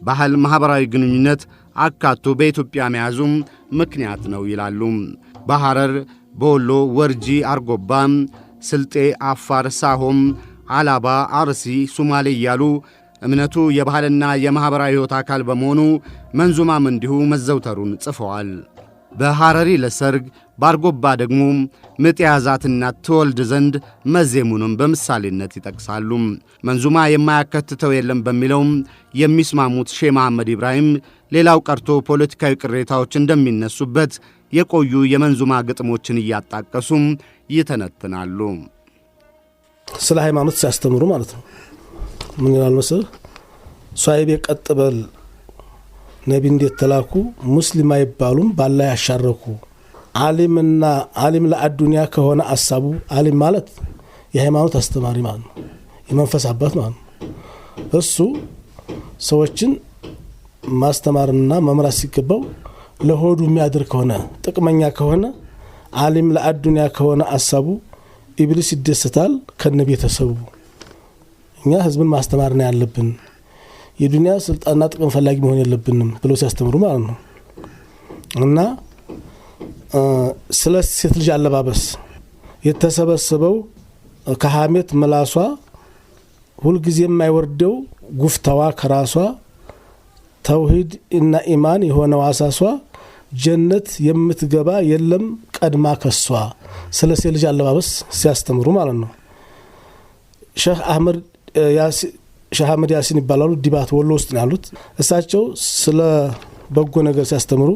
A: ባህል፣ ማኅበራዊ ግንኙነት አካቶ በኢትዮጵያ መያዙም ምክንያት ነው ይላሉ። በሐረር፣ በወሎ፣ ወርጂ፣ አርጎባ፣ ስልጤ፣ አፋር፣ ሳሆም፣ አላባ፣ አርሲ፣ ሶማሌ እያሉ እምነቱ የባህልና የማኅበራዊ ሕይወት አካል በመሆኑ መንዙማም እንዲሁ መዘውተሩን ጽፈዋል። በሐረሪ ለሰርግ፣ በአርጎባ ደግሞ ምጥ የያዛት እናት ትወልድ ዘንድ መዜሙንም በምሳሌነት ይጠቅሳሉ። መንዙማ የማያከትተው የለም በሚለውም የሚስማሙት ሼህ መሐመድ ኢብራሂም ሌላው ቀርቶ ፖለቲካዊ ቅሬታዎች እንደሚነሱበት የቆዩ የመንዙማ ግጥሞችን እያጣቀሱም ይተነትናሉ።
G: ስለ ሃይማኖት ሲያስተምሩ ማለት ነው። ምን ይላል መሰለህ? ሷይቤ ቀጥበል ነቢ እንዴት ተላኩ ሙስሊም አይባሉም ባላ ያሻረኩ ዓሊም ለአዱንያ ከሆነ አሳቡ። ዓሊም ማለት የሃይማኖት አስተማሪ ማለት ነው፣ የመንፈስ አባት ማለት ነው። እሱ ሰዎችን ማስተማርና መምራት ሲገባው ለሆዱ የሚያድር ከሆነ ጥቅመኛ ከሆነ ዓሊም ለአዱንያ ከሆነ አሳቡ ኢብሊስ ይደሰታል ከነቤተሰቡ። እኛ ህዝብን ማስተማር ነው ያለብን፣ የዱንያ ስልጣንና ጥቅም ፈላጊ መሆን የለብንም ብለው ሲያስተምሩ ማለት ነው። እና ስለ ሴት ልጅ አለባበስ የተሰበሰበው ከሐሜት መላሷ ሁልጊዜ የማይወርደው ጉፍታዋ ከራሷ ተውሂድ እና ኢማን የሆነው አሳሷ ጀነት የምትገባ የለም ቀድማ ከሷ። ስለ ሴት ልጅ አለባበስ ሲያስተምሩ ማለት ነው። ሼህ አህመድ ያሲን ይባላሉ። ዲባት ወሎ ውስጥ ነው ያሉት። እሳቸው ስለ በጎ ነገር ሲያስተምሩ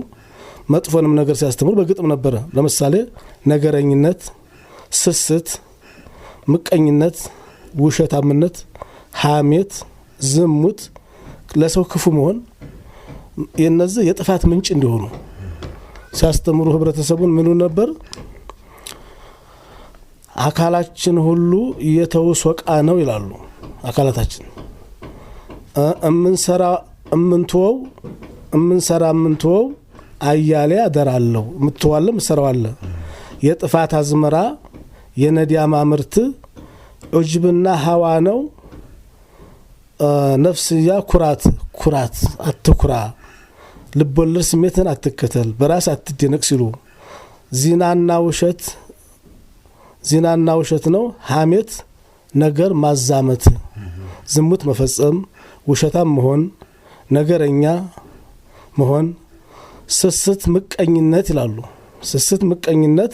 G: መጥፎንም ነገር ሲያስተምሩ በግጥም ነበረ። ለምሳሌ ነገረኝነት፣ ስስት፣ ምቀኝነት፣ ውሸታምነት፣ ሐሜት፣ ዝሙት፣ ለሰው ክፉ መሆን የነዚህ የጥፋት ምንጭ እንዲሆኑ ሲያስተምሩ ህብረተሰቡን ምኑ ነበር? አካላችን ሁሉ የተውሶ ዕቃ ነው ይላሉ። አካላታችን እምንሰራው አያሌ አደራለሁ ምትዋለም ሰራዋለ የጥፋት አዝመራ የነዲያማ ምርት ዑጅብና ሀዋ ነው ነፍስያ ኩራት አትኩራ ልቦለድ ስሜትን አትከተል በራስ አትደነቅ ሲሉ ዚናና ውሸት ነው ሐሜት ነገር ማዛመት ዝሙት መፈጸም ውሸታም መሆን ነገረኛ መሆን ስስት ምቀኝነት ይላሉ። ስስት ምቀኝነት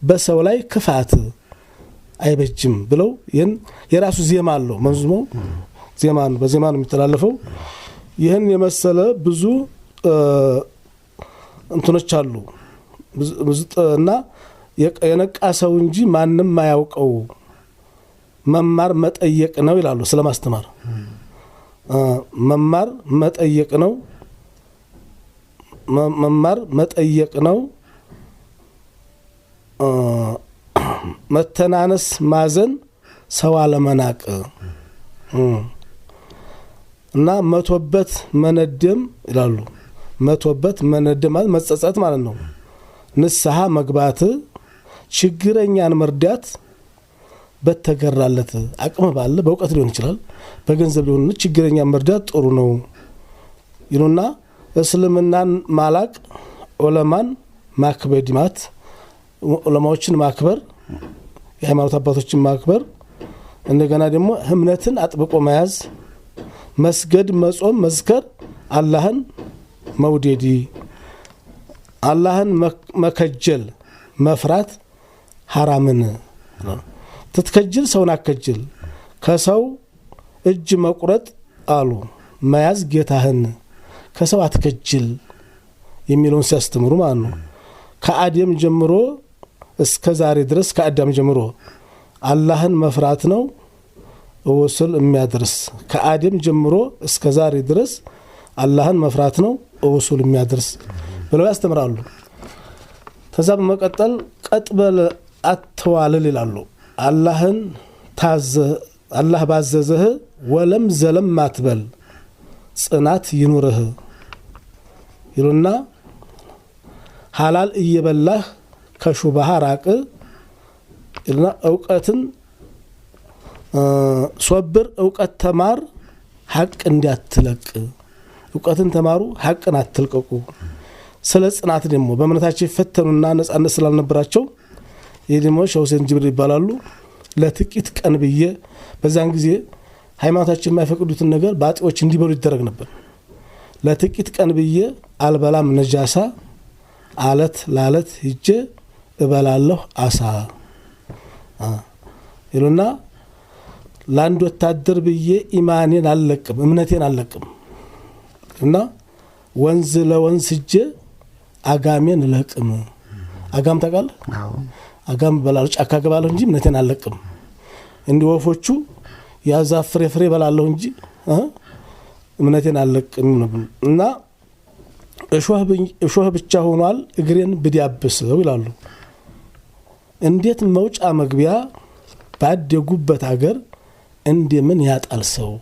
G: በሰው ላይ ክፋት አይበጅም ብለው የራሱ ዜማ አለው መንዙማው ዜማን በዜማን የሚተላለፈው ይህን የመሰለ ብዙ እንትኖች አሉ እና የነቃ ሰው እንጂ ማንም ማያውቀው መማር መጠየቅ ነው ይላሉ ስለማስተማር መማር መጠየቅ ነው መማር መጠየቅ ነው መተናነስ ማዘን ሰው አለመናቅ እና መቶበት መነደም ይላሉ መቶበት መነደም ማለት መጸጸት ማለት ነው ንስሐ መግባት ችግረኛን መርዳት በተገራለት አቅም ባለ በእውቀት ሊሆን ይችላል በገንዘብ ሊሆን ችግረኛን መርዳት ጥሩ ነው ይሉና እስልምናን ማላቅ ዑለማን ማክበድማት ዑለማዎችን ማክበር የሃይማኖት አባቶችን ማክበር እንደገና ደግሞ እምነትን አጥብቆ መያዝ መስገድ መጾም መዝከር አላህን መውደድ አላህን መከጀል መፍራት ሐራምን ትትከጅል ሰውን አከጅል ከሰው እጅ መቁረጥ አሉ መያዝ ጌታህን ከሰው አትከጅል የሚለውን ሲያስተምሩ ማለት ነው ከአደም ጀምሮ እስከ ዛሬ ድረስ ከአዳም ጀምሮ አላህን መፍራት ነው ወሰል የሚያደርስ ከአደም ጀምሮ እስከ ዛሬ ድረስ አላህን መፍራት ነው ወሰል የሚያደርስ ብለው ያስተምራሉ ከዛ በመቀጠል ቀጥበል አትዋልል ይላሉ አላህን ታዘ አላህ ባዘዘህ ወለም ዘለም ማትበል ጽናት ይኑርህ ይሉና ሐላል እየበላህ ከሹባህ ራቅ ይሉና ዕውቀትን ሶብር ዕውቀት ተማር ሐቅ እንዲያትለቅ ዕውቀትን ተማሩ ሐቅን አትልቀቁ ስለ ጽናት ደግሞ በእምነታቸው ይፈተኑና ነጻነት ስላልነበራቸው የደሞ ሸውሰን ጅብር ይባላሉ ለጥቂት ቀን ብዬ በዛን ጊዜ ሃይማኖታችን የማይፈቅዱትን ነገር ባጢዎች እንዲበሉ ይደረግ ነበር ለጥቂት ቀን ብዬ አልበላም ነጃሳ አለት ላለት ሂጄ እበላለሁ አሳ ይሉና ላንድ ወታደር ብዬ ኢማኔን አልለቅም እምነቴን አልለቅም እና ወንዝ ለወንዝ ሂጄ አጋሜን ለቅም አጋም ታውቃለህ አጋም በላል ጫካ ገባለሁ እንጂ እምነቴን አልለቅም እንዲ ወፎቹ ያዛፍሬ ፍሬ በላለሁ እንጂ እምነቴን አልለቅም እና እሾህ ብቻ ሆኗል እግሬን ብዲያብሰው ይላሉ እንዴት መውጫ መግቢያ ባደጉበት ሀገር እንደምን ያጣል ሰው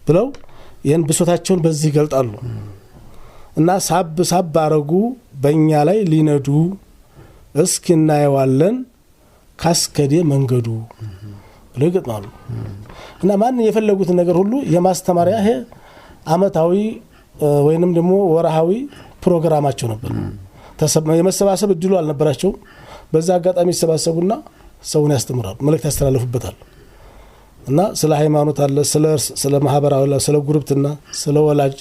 G: ብለው ይሄን ብሶታቸውን በዚህ ይገልጣሉ እና ሳብ አረጉ በእኛ ላይ ሊነዱ እስኪና ያዋለን ካስከዴ መንገዱ ብለው ይገጥማሉ እና ማን የፈለጉት ነገር ሁሉ የማስተማሪያ ይሄ አመታዊ ወይንም ደግሞ ወራሃዊ ፕሮግራማቸው ነበር የመሰባሰብ እድሉ አልነበራቸው በዛ አጋጣሚ ተሰባሰቡና ሰውን ያስተምራሉ መልእክት ያስተላልፉበታል እና ስለ ሃይማኖት አለ ስለ ማህበራዊ አለ ስለ ጉርብትና ስለ ወላጅ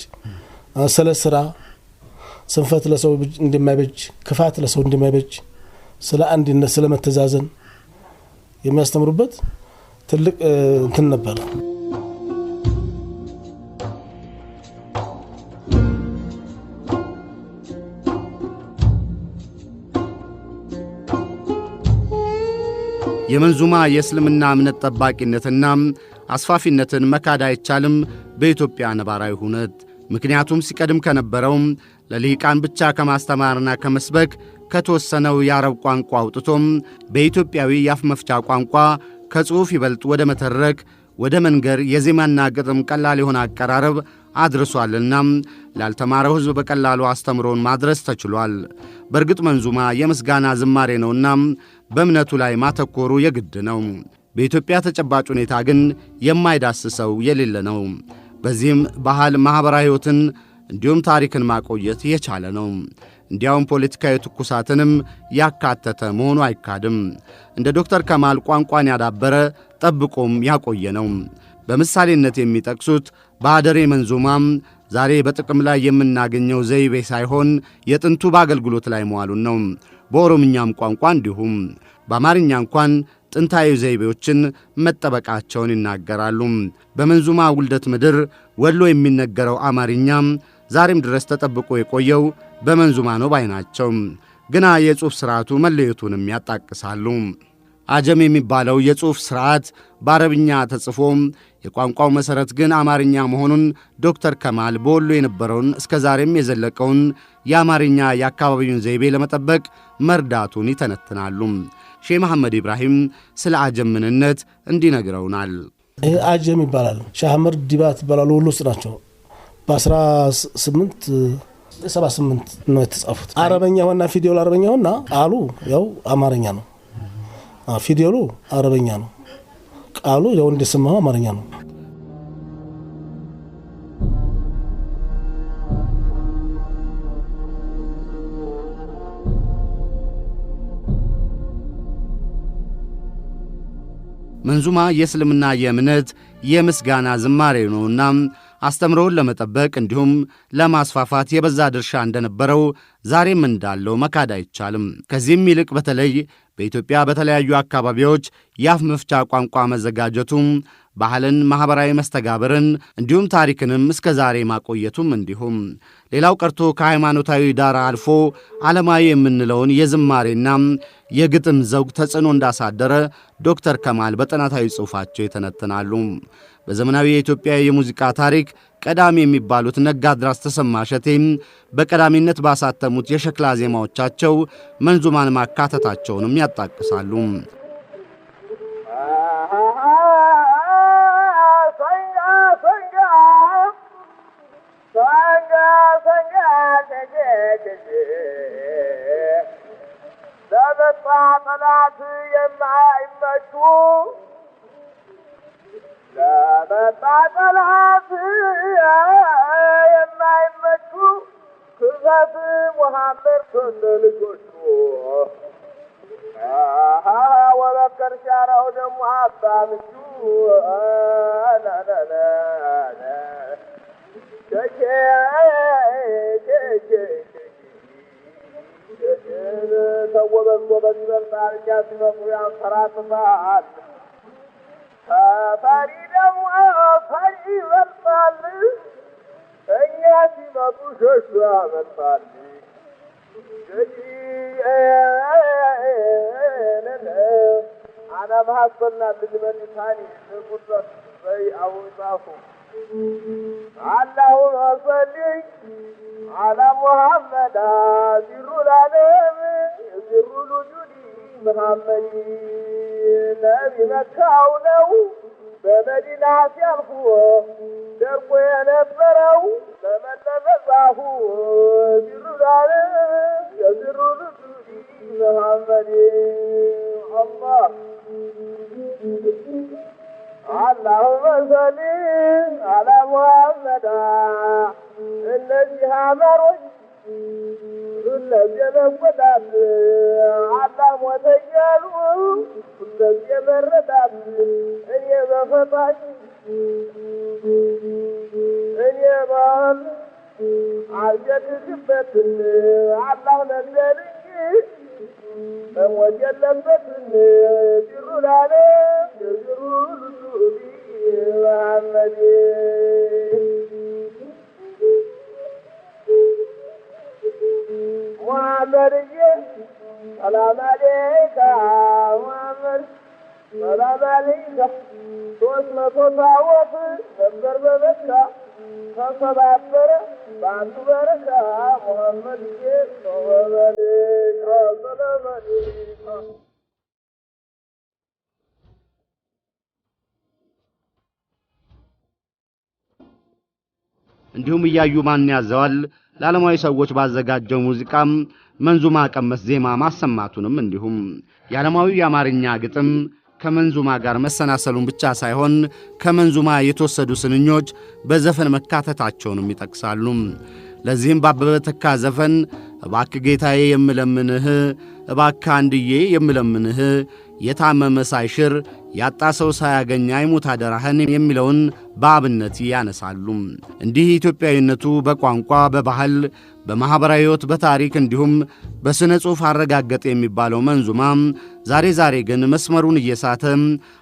G: ስለ ስራ ስንፈት ለሰው እንደማይበጅ ክፋት ለሰው እንደማይበጅ ስለ አንድነት ስለ መተዛዘን የሚያስተምሩበት ትልቅ እንትን ነበር
A: የመንዙማ የእስልምና እምነት ጠባቂነትና አስፋፊነትን መካድ አይቻልም በኢትዮጵያ ነባራዊ ሁነት ምክንያቱም ሲቀድም ከነበረው ለልሂቃን ብቻ ከማስተማርና ከመስበክ ከተወሰነው የአረብ ቋንቋ አውጥቶም በኢትዮጵያዊ የአፍ መፍቻ ቋንቋ ከጽሑፍ ይበልጥ ወደ መተረክ ወደ መንገር የዜማና ግጥም ቀላል የሆነ አቀራረብ አድርሷልና ላልተማረው ሕዝብ በቀላሉ አስተምሮን ማድረስ ተችሏል። በእርግጥ መንዙማ የምስጋና ዝማሬ ነውና በእምነቱ ላይ ማተኮሩ የግድ ነው። በኢትዮጵያ ተጨባጭ ሁኔታ ግን የማይዳስሰው የሌለ ነው። በዚህም ባህል፣ ማኅበራዊ ሕይወትን እንዲሁም ታሪክን ማቆየት የቻለ ነው። እንዲያውም ፖለቲካዊ ትኩሳትንም ያካተተ መሆኑ አይካድም። እንደ ዶክተር ከማል ቋንቋን ያዳበረ ጠብቆም ያቆየ ነው። በምሳሌነት የሚጠቅሱት በአደሬ መንዙማም ዛሬ በጥቅም ላይ የምናገኘው ዘይቤ ሳይሆን የጥንቱ በአገልግሎት ላይ መዋሉን ነው። በኦሮምኛም ቋንቋ እንዲሁም በአማርኛ እንኳን ጥንታዊ ዘይቤዎችን መጠበቃቸውን ይናገራሉ። በመንዙማ ውልደት ምድር ወሎ የሚነገረው አማርኛ ዛሬም ድረስ ተጠብቆ የቆየው በመንዙማ ነው ባይ ናቸው። ግና የጽሑፍ ሥርዓቱ መለየቱንም ያጣቅሳሉ። አጀም የሚባለው የጽሑፍ ሥርዓት በአረብኛ ተጽፎ የቋንቋው መሠረት ግን አማርኛ መሆኑን ዶክተር ከማል በወሎ የነበረውን እስከ ዛሬም የዘለቀውን የአማርኛ የአካባቢውን ዘይቤ ለመጠበቅ መርዳቱን ይተነትናሉ። ሼህ መሐመድ ኢብራሂም ስለ አጀም ምንነት እንዲነግረውናል።
G: ይህ አጀም ይባላል። ሻህ አህመድ ዲባት ይባላሉ። ወሎ ውስጥ ናቸው። በ1878 ነው የተጻፉት። አረበኛ ሆና ፊደሉ አረበኛ ሆና ቃሉ ያው አማርኛ ነው። ፊደሉ አረበኛ ነው። ቃሉ ያው እንደሰማው አማርኛ ነው።
A: መንዙማ የእስልምና የእምነት የምስጋና ዝማሬ ነውና አስተምሮውን ለመጠበቅ እንዲሁም ለማስፋፋት የበዛ ድርሻ እንደነበረው ዛሬም እንዳለው መካድ አይቻልም። ከዚህም ይልቅ በተለይ በኢትዮጵያ በተለያዩ አካባቢዎች የአፍ መፍቻ ቋንቋ መዘጋጀቱም ባህልን፣ ማኅበራዊ መስተጋብርን እንዲሁም ታሪክንም እስከ ዛሬ ማቆየቱም እንዲሁም ሌላው ቀርቶ ከሃይማኖታዊ ዳራ አልፎ ዓለማዊ የምንለውን የዝማሬና የግጥም ዘውግ ተጽዕኖ እንዳሳደረ ዶክተር ከማል በጥናታዊ ጽሑፋቸው ይተነትናሉ። በዘመናዊ የኢትዮጵያ የሙዚቃ ታሪክ ቀዳሚ የሚባሉት ነጋድራስ ተሰማ እሸቴም በቀዳሚነት ባሳተሙት የሸክላ ዜማዎቻቸው መንዙማን ማካተታቸውንም ያጣቅሳሉ።
E: ጠላት የማይመቹ ለመጣ ጠላት የማይመቹ ክፈት ሙሐመድ ከነ ልጆቹ ወበከር ሻራው ደግሞ አባምቹ ተወበዝ ወበዝ ይበልጣል እኛ ሲመጡ ያንሰራጥታል። ፈሪ ደግሞ ፈሪ ይበልጣል እኛ ሲመጡ ሸሹ ያመልጣል። አና ማሐሰልና ልጅመኒታኒ ቁጥረት በይ አውጣፉ አላሁመ ሰሊ አላ ሙሐመድ ሲሩ ልዓለም ሲሩ ልውጁድ መሐመድ ነቢ መካው ነው በመዲና ሲያልፉ ደርቆ የነበረው በመለመዛፉ ሲሩ ልዓለም ሲሩ ልውጁድ መሐመድ አላህ اللهم صل على محمد الذي امروا الذي مقدس على وتجالوا الذي مردات اني بفطاش اني بال عجت جبت الله نزلني وجلبت جر العالم جر محمد محمد سلام عليك محمد سلام عليك توسنا توسعوف نبر بمكة فصبابر بعد بركة محمد سلام عليك سلام عليك
A: እንዲሁም እያዩ ማን ያዘዋል ለዓለማዊ ሰዎች ባዘጋጀው ሙዚቃም መንዙማ ቀመስ ዜማ ማሰማቱንም እንዲሁም የዓለማዊ የአማርኛ ግጥም ከመንዙማ ጋር መሰናሰሉን ብቻ ሳይሆን ከመንዙማ የተወሰዱ ስንኞች በዘፈን መካተታቸውንም ይጠቅሳሉ። ለዚህም በአበበ ተካ ዘፈን እባክ ጌታዬ የምለምንህ እባክ አንድዬ የምለምንህ የታመመ ሳይሽር ያጣ ሰው ሳያገኝ አይሙት አደራህን የሚለውን በአብነት ያነሳሉ። እንዲህ ኢትዮጵያዊነቱ በቋንቋ፣ በባህል፣ በማኅበራዊ ሕይወት፣ በታሪክ እንዲሁም በሥነ ጽሑፍ አረጋገጠ የሚባለው መንዙማ ዛሬ ግን መስመሩን እየሳተ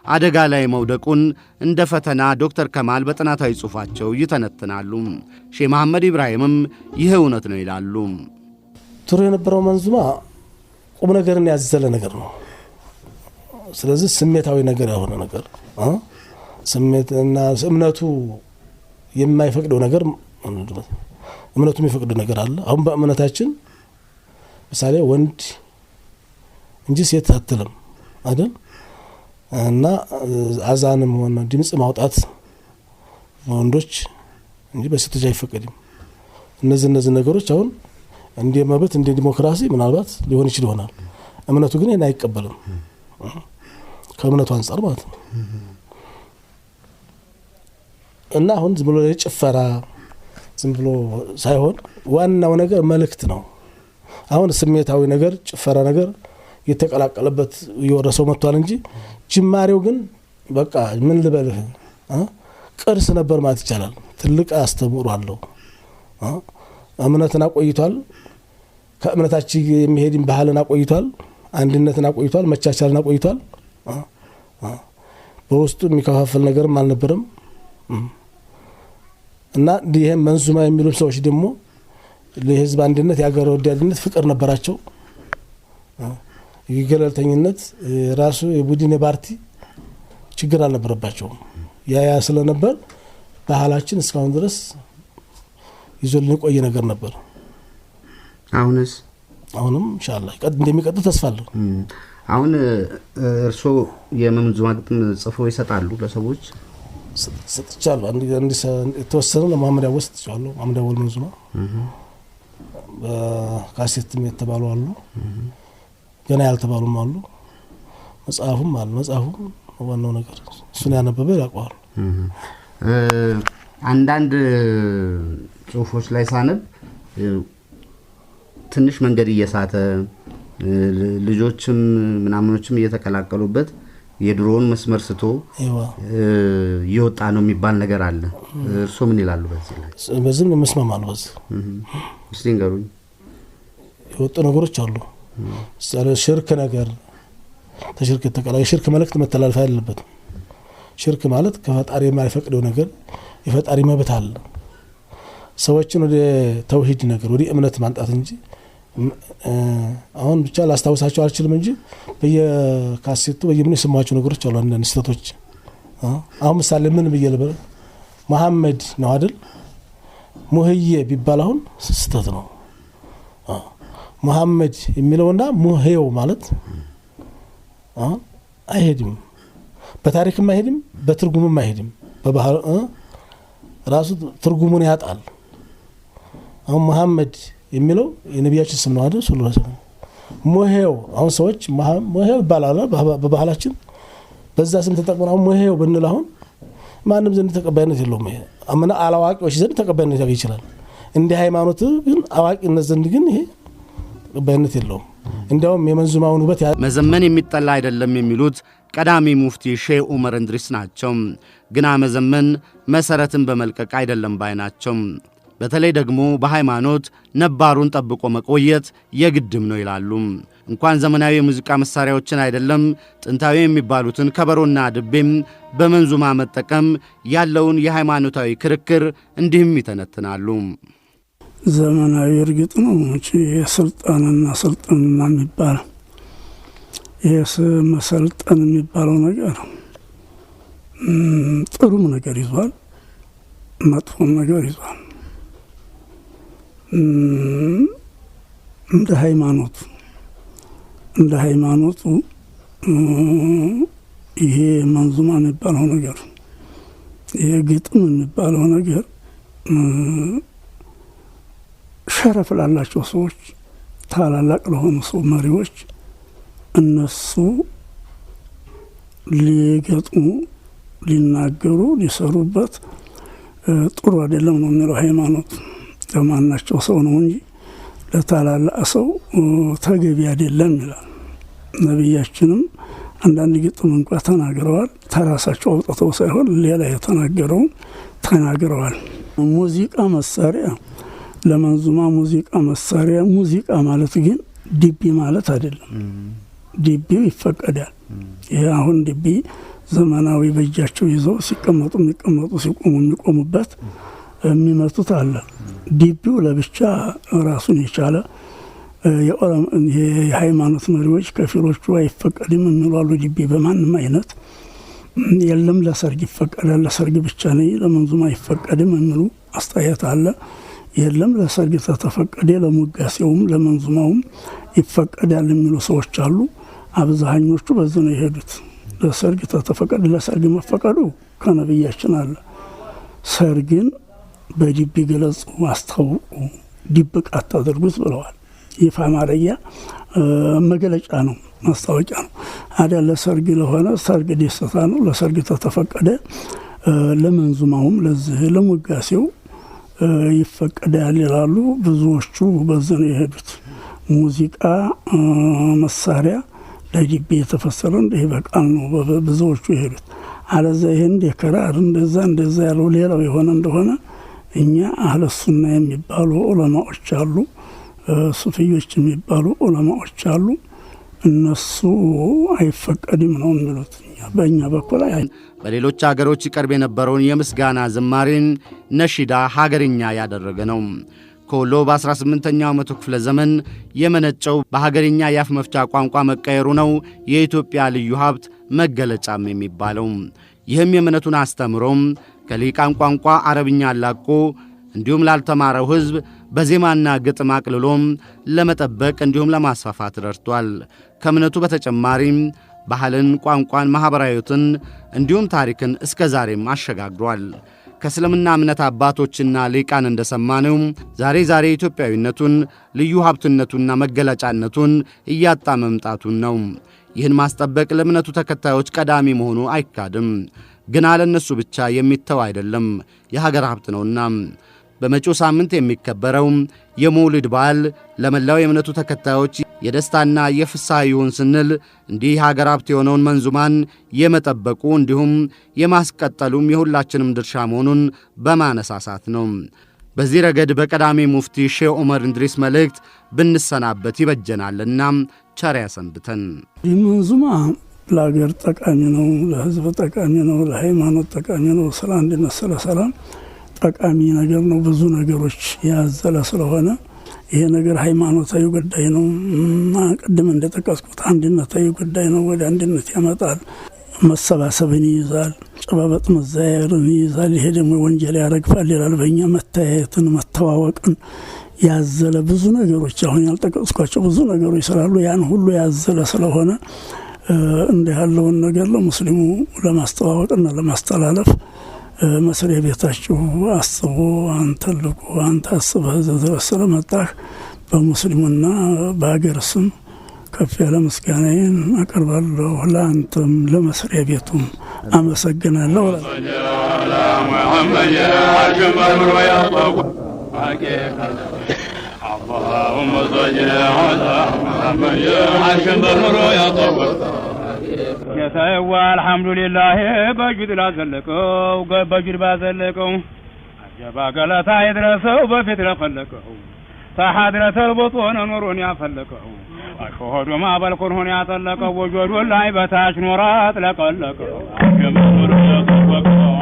A: አደጋ ላይ መውደቁን እንደ ፈተና ዶክተር ከማል በጥናታዊ ጽሑፋቸው ይተነትናሉ። ሼህ መሐመድ ኢብራሂምም ይህ እውነት ነው ይላሉ።
G: ጥሩ የነበረው መንዙማ ቁም ነገርን ያዘለ ነገር ነው። ስለዚህ ስሜታዊ ነገር ያሆነ ነገር ስሜትና እምነቱ የማይፈቅደው ነገር እምነቱ የሚፈቅደው ነገር አለ። አሁን በእምነታችን ምሳሌ ወንድ እንጂ ሴት አትልም አይደል? እና አዛንም ሆነ ድምጽ ማውጣት ወንዶች እንጂ በሴቶች አይፈቀድም። እነዚህ ነገሮች አሁን እንደ መብት እንደ ዲሞክራሲ ምናልባት ሊሆን ይችል ይሆናል። እምነቱ ግን ይሄን አይቀበልም። ከእምነቱ አንፃር ማለት ነው። እና አሁን ዝም ብሎ የጭፈራ ዝም ብሎ ሳይሆን ዋናው ነገር መልእክት ነው። አሁን ስሜታዊ ነገር ጭፈራ ነገር የተቀላቀለበት እየወረሰው መጥቷል እንጂ ጅማሬው ግን በቃ ምን ልበልህ ቅርስ ነበር ማለት ይቻላል። ትልቅ አስተምሮ አለው። እምነትን አቆይቷል። ከእምነታችን የሚሄድን ባህልን አቆይቷል። አንድነትን አቆይቷል። መቻቻልን አቆይቷል። በውስጡ የሚከፋፈል ነገርም አልነበረም። እና ይሄን መንዙማ የሚሉ ሰዎች ደግሞ ለህዝብ አንድነት፣ የሀገር ወዳድነት ፍቅር ነበራቸው። የገለልተኝነት ራሱ የቡድን የፓርቲ ችግር አልነበረባቸውም። ያ ስለነበር ባህላችን እስካሁን ድረስ ይዞልን የቆየ ነገር ነበር። አሁንም ኢንሻአላህ እንደሚቀጥል ተስፋ አለኝ።
A: አሁን እርሶ የመንዙማ ግጥም ጽፈው ይሰጣሉ ለሰዎች?
G: ሰጥቻለሁ። አንድ የተወሰነ ለማህመድ አወል ሰጥቻለሁ። ማህመድ አወል መንዙማ በካሴትም የተባሉ አሉ፣ ገና ያልተባሉም አሉ። መጽሐፉም አለ። መጽሐፉ ዋናው ነገር እሱን ያነበበ ያውቀዋል።
A: አንዳንድ ጽሁፎች ላይ ሳነብ ትንሽ መንገድ እየሳተ ልጆችም ምናምኖችም እየተቀላቀሉበት የድሮውን መስመር ስቶ ይወጣ ነው የሚባል ነገር አለ። እርሶ ምን ይላሉ በዚህ ላይ?
G: በዚህ ነው መስማማል። በዚህ
A: እስቲ ንገሩኝ።
G: የወጡ ነገሮች አሉ። ሽርክ ነገር ተሽርክ የተቀላቀለ ሽርክ መልእክት መተላለፍ አይደለበት። ሽርክ ማለት ከፈጣሪ የማይፈቅደው ነገር የፈጣሪ መብት አለ። ሰዎችን ወደ ተውሂድ ነገር ወደ እምነት ማንጣት እንጂ አሁን ብቻ ላስታውሳቸው አልችልም እንጂ በየካሴቱ በየምን የሰማቸው ነገሮች አሉ። አንዳንድ ስህተቶች አሁን ምሳሌ ምን ብየለበ መሐመድ ነው አይደል? ሙህዬ ቢባል አሁን ስህተት ነው። መሐመድ የሚለውና ሙህዬው ማለት አይሄድም። በታሪክም አይሄድም፣ በትርጉምም አይሄድም። በባህል ራሱ ትርጉሙን ያጣል። አሁን መሐመድ የሚለው የነቢያችን ስም ነው አይደል? ሰለላሁ ዐለይሂ ወሰለም። ሙህዬው አሁን ሰዎች ሙህዬው ይባላል በባህላችን። በዛ ስም ተጠቅመን አሁን ሙህዬው ብንል አሁን ማንም ዘንድ ተቀባይነት የለውም። ይሄ አመና አላዋቂዎች ዘንድ ተቀባይነት ያገኝ ይችላል። እንደ ሃይማኖት ግን አዋቂነት ዘንድ ግን ይሄ ተቀባይነት የለውም። እንዲያውም የመንዙማውን ውበት
A: መዘመን የሚጠላ አይደለም የሚሉት ቀዳሚ ሙፍቲ ሼህ ዑመር እንድሪስ ናቸው። ግና መዘመን መሰረትን በመልቀቅ አይደለም ባይ ናቸው። በተለይ ደግሞ በሃይማኖት ነባሩን ጠብቆ መቆየት የግድም ነው ይላሉ። እንኳን ዘመናዊ የሙዚቃ መሳሪያዎችን አይደለም ጥንታዊ የሚባሉትን ከበሮና ድቤም በመንዙማ መጠቀም ያለውን የሃይማኖታዊ ክርክር እንዲህም ይተነትናሉ።
F: ዘመናዊ እርግጥ ነው የስልጣንና ስልጣንና የሚባለው የመሰልጠን የሚባለው ነገር ጥሩም ነገር ይዟል፣ መጥፎም ነገር ይዟል። እንደ ሃይማኖቱ ይሄ መንዙማ የሚባለው ነገር ይሄ ግጥም የሚባለው ነገር ሸረፍ ላላቸው ሰዎች ታላላቅ ለሆኑ ሰው መሪዎች እነሱ ሊገጥሙ ሊናገሩ ሊሰሩበት ጥሩ አይደለም ነው የሚለው ሃይማኖት። ለማናቸው ሰው ነው እንጂ ለታላላቅ ሰው ተገቢ አይደለም ይላል። ነብያችንም አንዳንድ ግጥም እንኳን ተናግረዋል። ተራሳቸው አውጥተው ሳይሆን ሌላ የተናገረው ተናግረዋል። ሙዚቃ መሳሪያ ለመንዙማ ሙዚቃ መሳሪያ ሙዚቃ ማለት ግን ዲቢ ማለት አይደለም። ዲቢው ይፈቀዳል። ይሄ አሁን ዲቢ ዘመናዊ በእጃቸው ይዘው ሲቀመጡ የሚቀመጡ ሲቆሙ የሚቆሙበት የሚመቱት አለ። ዲቢው ለብቻ ራሱን የቻለ የሃይማኖት መሪዎች ከፊሎቹ አይፈቀድም የሚሉ አሉ። ዲቢ በማንም አይነት የለም፣ ለሰርግ ይፈቀዳል፣ ለሰርግ ብቻ ነው፣ ለመንዙማ አይፈቀድም የሚሉ አስተያየት አለ። የለም ለሰርግ ተተፈቀደ ለሙጋሴውም ለመንዙማውም ይፈቀዳል የሚሉ ሰዎች አሉ። አብዛኞቹ በዚህ ነው የሄዱት። ለሰርግ ተተፈቀደ ለሰርግ መፈቀዱ ከነብያችን አለ። ሰርግን በዲቢ ገለጹ፣ አስታውቁ፣ ድብቅ አታድርጉት ብለዋል። ይፋ ማረያ መገለጫ ነው፣ ማስታወቂያ ነው። አዲያ ለሰርግ ለሆነ ሰርግ ደስታ ነው። ለሰርግ ተተፈቀደ ለመንዙማውም ለዚህ ለሙጋሴው ይፈቀዳል ይላሉ። ብዙዎቹ በዚህ ነው የሄዱት። ሙዚቃ መሳሪያ ለዲቢ የተፈሰረ እንደ በቃል ነው ብዙዎቹ የሄዱት። አለዛ ይሄን የከራር እንደዛ ያለው ሌላው የሆነ እንደሆነ እኛ አህለ ሱና የሚባሉ ዑለማዎች አሉ፣ ሱፊዮች የሚባሉ ዑለማዎች አሉ። እነሱ አይፈቀድም ነው የሚሉት። በእኛ በኩል
A: በሌሎች ሀገሮች ይቀርብ የነበረውን የምስጋና ዝማሬን ነሺዳ ሀገርኛ ያደረገ ነው። ከወሎ በ18ኛው መቶ ክፍለ ዘመን የመነጨው በሀገርኛ የአፍ መፍቻ ቋንቋ መቀየሩ ነው የኢትዮጵያ ልዩ ሀብት መገለጫም የሚባለው። ይህም የእምነቱን አስተምሮም ከሊቃን ቋንቋ አረብኛ አላቆ እንዲሁም ላልተማረው ሕዝብ በዜማና ግጥም አቅልሎም ለመጠበቅ እንዲሁም ለማስፋፋት ረድቷል። ከእምነቱ በተጨማሪም ባህልን፣ ቋንቋን፣ ማኅበራዊትን እንዲሁም ታሪክን እስከ ዛሬም አሸጋግሯል። ከእስልምና እምነት አባቶችና ሊቃን እንደሰማነው ዛሬ ኢትዮጵያዊነቱን ልዩ ሀብትነቱና መገለጫነቱን እያጣ መምጣቱን ነው። ይህን ማስጠበቅ ለእምነቱ ተከታዮች ቀዳሚ መሆኑ አይካድም። ግን ለነሱ ብቻ የሚተው አይደለም፣ የሀገር ሀብት ነውና። በመጪው ሳምንት የሚከበረው የመውሊድ በዓል ለመላው የእምነቱ ተከታዮች የደስታና የፍስሐ ይሁን ስንል እንዲህ ሀገር ሀብት የሆነውን መንዙማን የመጠበቁ እንዲሁም የማስቀጠሉም የሁላችንም ድርሻ መሆኑን በማነሳሳት ነው። በዚህ ረገድ በቀዳሚ ሙፍቲ ሼህ ዑመር እንድሪስ መልእክት ብንሰናበት ይበጀናልና ቸር ያሰንብተን።
F: መንዙማ ለሀገር ጠቃሚ ነው፣ ለሕዝብ ጠቃሚ ነው፣ ለሃይማኖት ጠቃሚ ነው፣ ስለ አንድነት ስለ ሰላም ጠቃሚ ነገር ነው። ብዙ ነገሮች ያዘለ ስለሆነ ይሄ ነገር ሃይማኖታዊ ጉዳይ ነው። ቅድም እንደጠቀስኩት አንድነታዊ ጉዳይ ነው። ወደ አንድነት ያመጣል፣ መሰባሰብን ይይዛል፣ ጨባበጥ መዛየርን ይይዛል። ይሄ ደግሞ ወንጀል ያረግፋል ይላል። በእኛ መታየትን መተዋወቅን ያዘለ ብዙ ነገሮች አሁን ያልጠቀስኳቸው ብዙ ነገሮች ስላሉ ያን ሁሉ ያዘለ ስለሆነ እንዲህ ያለውን ነገር ለሙስሊሙ ለማስተዋወቅና ለማስተላለፍ መስሪያ ቤታችሁ አስቦ አንተልቁ አንተ አስበህ ድረስ ስለመጣህ በሙስሊሙና በሀገር ስም ከፍ ያለ ምስጋናዬን አቀርባለሁ። ለአንተም ለመስሪያ ቤቱም አመሰግናለሁ። اللهم صل على محمد عشان بنور يا طول يسوى الحمد لله بجد لا زلقوا بجد بازلقوا عجبا قالتا يدرسوا بفتره خلقوا فحضرة البطون نور يفلقوا أشهد ما بالقرون يطلقوا وجود الله بتاش نورات لقلقوا جمهور يطلقوا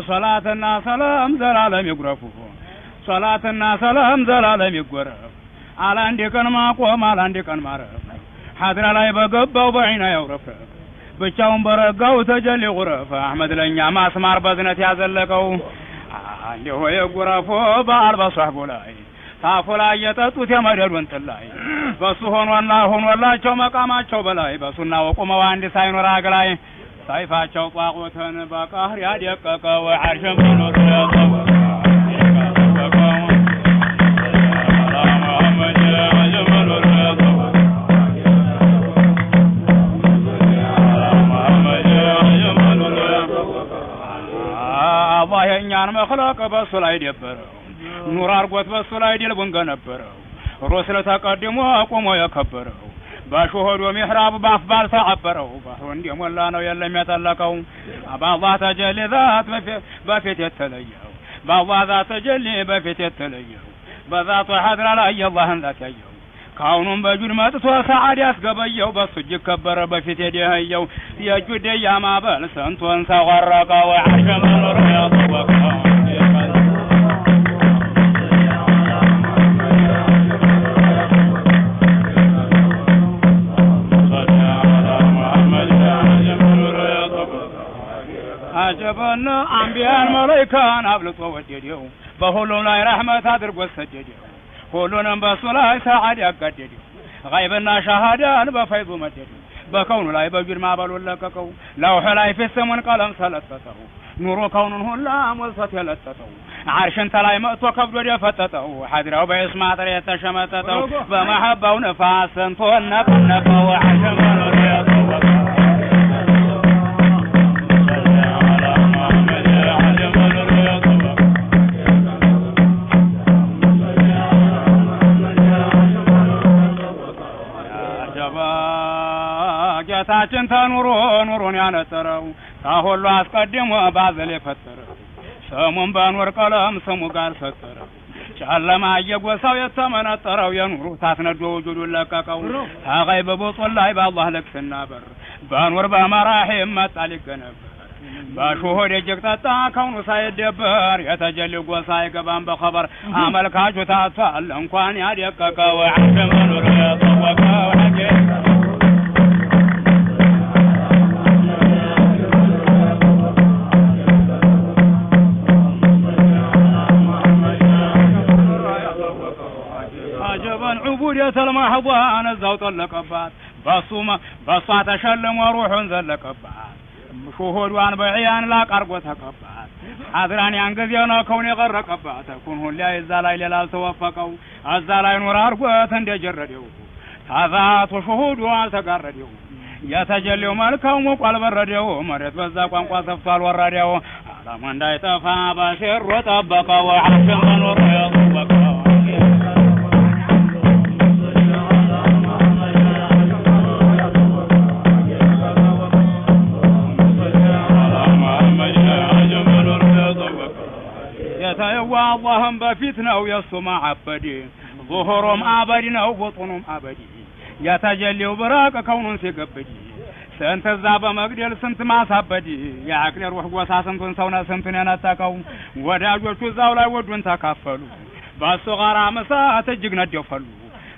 F: صلاتنا سلام زلالم يغرفو صلاتنا سلام زلالم يغرف على عندي كان ما قوم على عندي كان مارف حضر لا يبغبوا بعينا يغرف ብቻውን በረጋው ተጀል ይغرف አህመድ ለኛ ማስማር በዝነት ያዘለቀው እንዲሁ የጉራፎ በአልባ ሷህቡ ላይ ታፎላ የጠጡት የመደሉን ጥላይ በሱ ሆኖላቸው መቃማቸው በላይ በሱና ወቁመው አንድ ሳይኖር አግላይ ሳይፋቸው ቋቁተን በቃህር ያደቀቀው ዓርሽም ቢኖር ያጠወቀ
H: በሱ ላይ ደበረው ኑር አርጎት በሱ ላይ ድልቡን ገነበረው ሩስለ ተቀድሞ ቆሞ የከበረው ባሾሆዶ ሚህራብ ባፍባል ተዓበረው ባህሩ እንደሞላ ነው የለም ያጠለቀው በአላህ ተጀሊ ዛት በፊት የተለየው በአላህ ዛት ተጀሊ በፊት የተለየው በዛቱ ሐድራ ላይ የአላህን ዛት ያየው ካሁኑም በጁድ መጥቶ ሰዓድ ያስገበየው በሱ እጅ ከበረ በፊት የደህየው የጁድ ያማበል ሰንቶን ሰወረቀው ዓርሸ መኖር ያጠወቀው አጀበና አንቢያን መላእክታን አብልጦ ወደደው በሁሉም ላይ ረህመት አድርጎ ሰደደው ሁሉንም በሱ ላይ ሰዓድ ያጋደደው ጋይብና ሻሃዳን በፈይዱ መደደው በከውኑ ላይ በጁድ ማበሉ ለቀቀው ለውህ ላይ ፍስሙን ቀለም ሰለጠጠው ኑሮ ከውኑን ሁላ ሞልቶት የለጠጠው ዓርሽን ተላይ መጥቶ ከብዶ ደፈጠጠው ሐድራው በእስማ ጥሬ የተሸመጠጠው በመሐባው ነፋስ ሰንቶ ነቀነቀው ዓርሽ መኖር ያጠወቀው ጌታችን ተኑሮ ኑሮን ያነጠረው ከሁሉ አስቀድሞ ባዘል የፈጠረው ስሙን በኑር ቀለም ስሙ ጋር ሰጠረው ጨለማ እየጎሳው የተመነጠረው የኑሩ ታስነዶ ውጁዱን ለቀቀው ከገይብ ቡጡን ላይ በአላህ ልክስና በር በኑር በመራሒም መጣ ሊገነበር በሹሁድ እጅግ ጠጣ ከውኑ ሳይደበር የተጀሊ ጎሳ አይገባም በኸበር አመልካቹ ታቷል እንኳን ያደቀቀው ዓርሽ መኖር ያጠወቀው عبودية المحضان الزوط اللقبات بصا تشلم وروح زلقبات شهود وان بعيان لا قرقوت قبات حضران ينقذينا كوني غرقبات كونه اللي الزالاي للال توفقوا الزالاي نور أرقوت اندي جرديو تذات وشهود وان تقرديو يتجليو ملكو مقال برديو مريت بزاق وانقوا سفال ورديو على من داي تفا بشير وطبقوا وعرش منور يطبقوا يتيوى اللهم بفتنه ويصم عبدي ظهرهم عبدنا وبطنهم عبدي يتجلي براك كون سيقبدي سنت الزابة مقدل سنت ما سبدي يا عقل روح قوسا سنتون سونا سنتون ينتاكو وداجوشو زاولا ودون تكافلو باسو مسا تجيقنا ديوفلو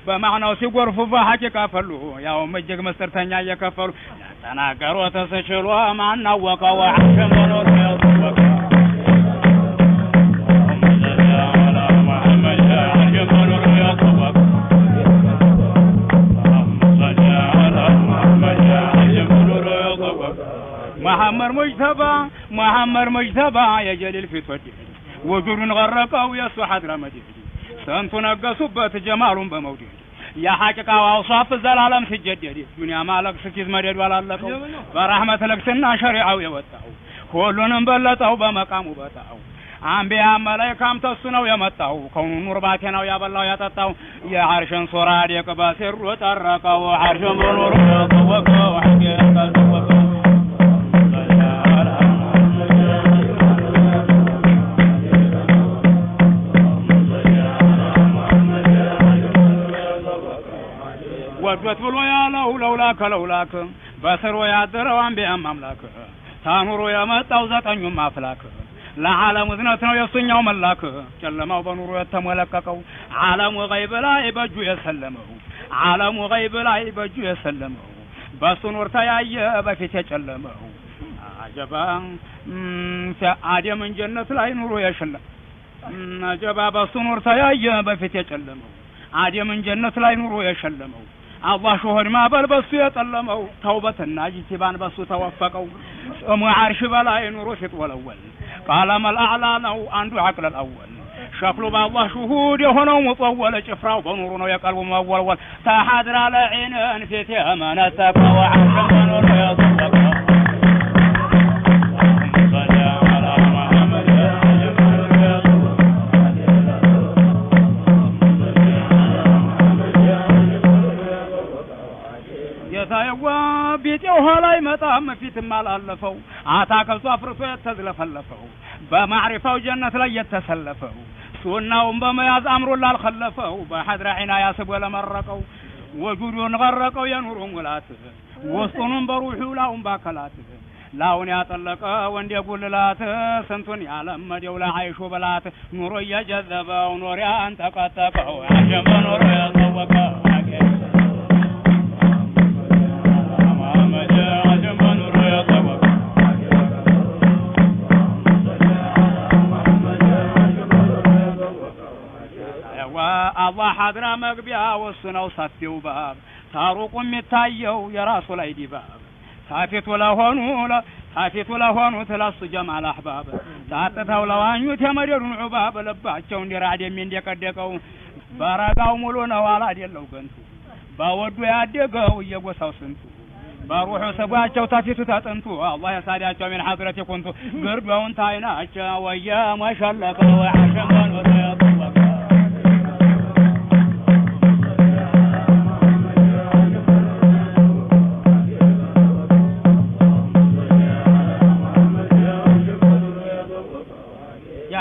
H: بمعنى سيقورفو بحقيقة فلو يوم الجيق مسترتنيا يكفلو تناقروا تسشلوا معنا وقوا عشم ونور يطبقوا محمد مجتبى يا جليل في تودي وجود غرقوا يسو حضر مديد سنت نقصوبت جمال بموجود يا حقيقة واوصاف الزلالم سجدد دنيا مالك سكيز مدد ولا لكو برحمة لك سنة شريعة يوتاو كلهم بلطوا بمقاموا بتاو አንቢያ መላእክታም ተስነው የመጣው ከኑ ኑር ባቴናው ያበላው ያጠጣው የዓርሽን ሱራድ የቀባሲሩ ጠረቀው ዓርሽ መኖር ተወቀው ሐቂቃ ተወቀው ወድወት ብሎ ያለው ለውላከ በስሩ ያደረው አንቢያ አምላክ ታኑሮ የመጣው ዘጠኙም አፍላክ ለዓለም ዝነት ነው የሱኛው መላክ ጨለማው በኑሮ የተመለከከው ዓለሙ ገይብ ላይ በእጁ የሰለመው ዓለሙ ገይብ ላይ በእጁ የሰለመው በሱ ኑር ተያየ በፊት የጨለመው አጀባ አደምን ጀነት ላይ ኑሮ የሸለመው አጀባ በሱ ኑር ተያየ በፊት የጨለመው አደምን ጀነት ላይ ኑሮ የሸለመው الله شهر ما بلبس يطلمو توبتنا جتبان بس توفقوا سمو عرش بلا ينورشت والأول قال ما الأعلى نو عنده عقل الأول شكله بالله شهود يهونو مطول جفراو بنورنا يقلب مول تحضر على عين انفيت امانتك وعرش منور يطلق صلى على محمد ቤቴው ኋላ ይመጣም ፊትም አላለፈው አታከልቱ አፍርቶ የተዝለፈለፈው በማዕሪፋው ጀነት ላይ የተሰለፈው ሱናውን በመያዝ አምሮላ አልኸለፈው በሐድራ ዒና ያስብ ወለመረቀው ወጁዱን ገረቀው የኑሩን ውላት ወስጡንም በሩሑ ላውን ባከላት ላውን ያጠለቀ ወንድ ጉልላት ስንቱን ያለመደው ለዓይሹ በላት ኑሮ እየጀዘበው ኑር ያንጠቀጠቀው አጀበ ኑሮ ያጠወቀው አላህ ሐድራ መግቢያ ወስነው ሰፊው ባብ ታሩቁ የሚታየው የራሱ ላይ ዲባብ ታፊቱ ለሆኑት ለሱ ጀማል አሕባብ ታጥተው ለዋኙት የመደዱን ዑባብ ልባቸው እንዲራድ እንደቀደቀው በረጋው ሙሉ ነው አላደለው ገንቱ በወዱ ያደገው እየጎሳው ስንቱ በሩሑ ስጓቸው ታፊቱ ተጥንቱ አላህ የሳዳቸው ምን ሐድረት ይኩንቱ ግርባውን ታይናቸው ወየመሸለቀው አሸመን ወተጠወቀ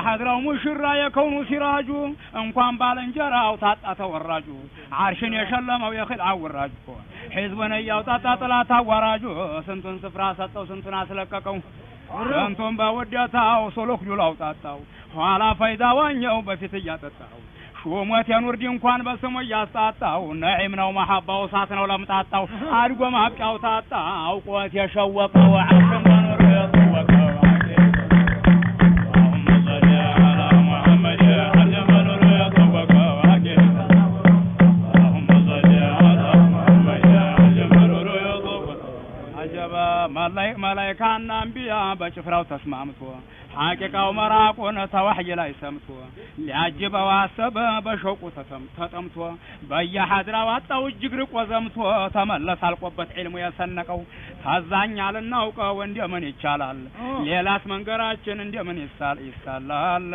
H: ሐድራው ሙሽራ የከውኑ ሲራጁ እንኳን ባለንጀራው ታጣ ተወራጁ ዓርሽን የሸለመው የኺልዓ ወራጁ ሕዝብን ያውጣጣ ጥላት አዋራጁ ስንቱን ስፍራ ሰጠው ስንቱን አስለቀቀው ስንቱን በውደታው ሶሎክ ዱል አውጣጣው ኋላ ፈይዳ ዋኘው በፊት እያጠጣው ሹመት የኑር ድንኳን በስሙ እያስጣጣው ነዒም ነው መሐባው ሳት ነው ለምጣጣው አድጎ ማብቂያው ታጣ አውቆት የሸወቀው ዓርሽን በኑር የጠወቀው መላይካና አንቢያ በጭፍራው ተስማምቶ ሐቂቃው መራቁን ተወሕይ ላይ ሰምቶ ሊያጅበው አሰበ በሸውቁ ተጠምቶ በየሐድራው አጣው እጅግ ርቆ ዘምቶ ተመለስ አልቆበት ዒልሙ የሰነቀው ታዛኛል እናውቀው እንደምን ይቻላል ሌላስ መንገራችን እንደምን ይሳላል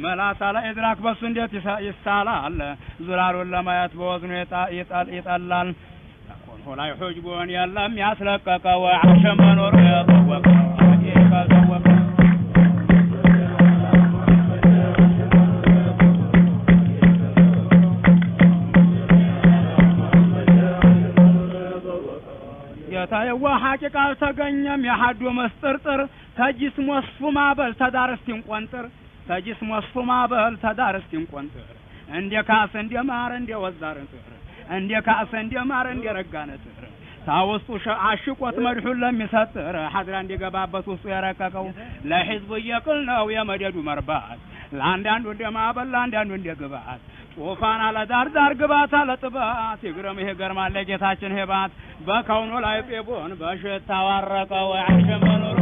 H: መላሳ ለኢድራክ በሱ እንዴት ይሳላል ዙራሩን ለማየት በወዝኑ ይጠላል ሆላይ ሑጅቦን የለም ያስለቀቀው ዓርሽን በኑር የጠወቀው ጌታዬዋ ሐቂቃ አልተገኘም የሐዱ መስጥርጥር ተጅስም ወስፉ ማበል ተዳርስቲን ቆንጥር ተጅስም ወስፉ ማበል ተዳርስቲን ቆንጥር እንደ ካስ እንደ ማር እንደ ወዛርንጥር እንደ ካስ እንደ ማር እንደ ረጋነጥር ታውስጡ አሽቆት መድሑን ለሚሰጥር ሐድራ እንዲገባበት ውስጡ የረቀቀው ለሕዝቡ እየቅል ነው የመደዱ መርባት ለአንዳንዱ እንደማበል ለአንዳንዱ እንደግባት ጦፋን አለ ዳር ግባት አለ ጥባት ይግረም ይሄ ገርማል ለጌታችን ሄባት በከውኑ ላይ ጤቦን በሽታ ዋረቀው ዓርሽን በኑር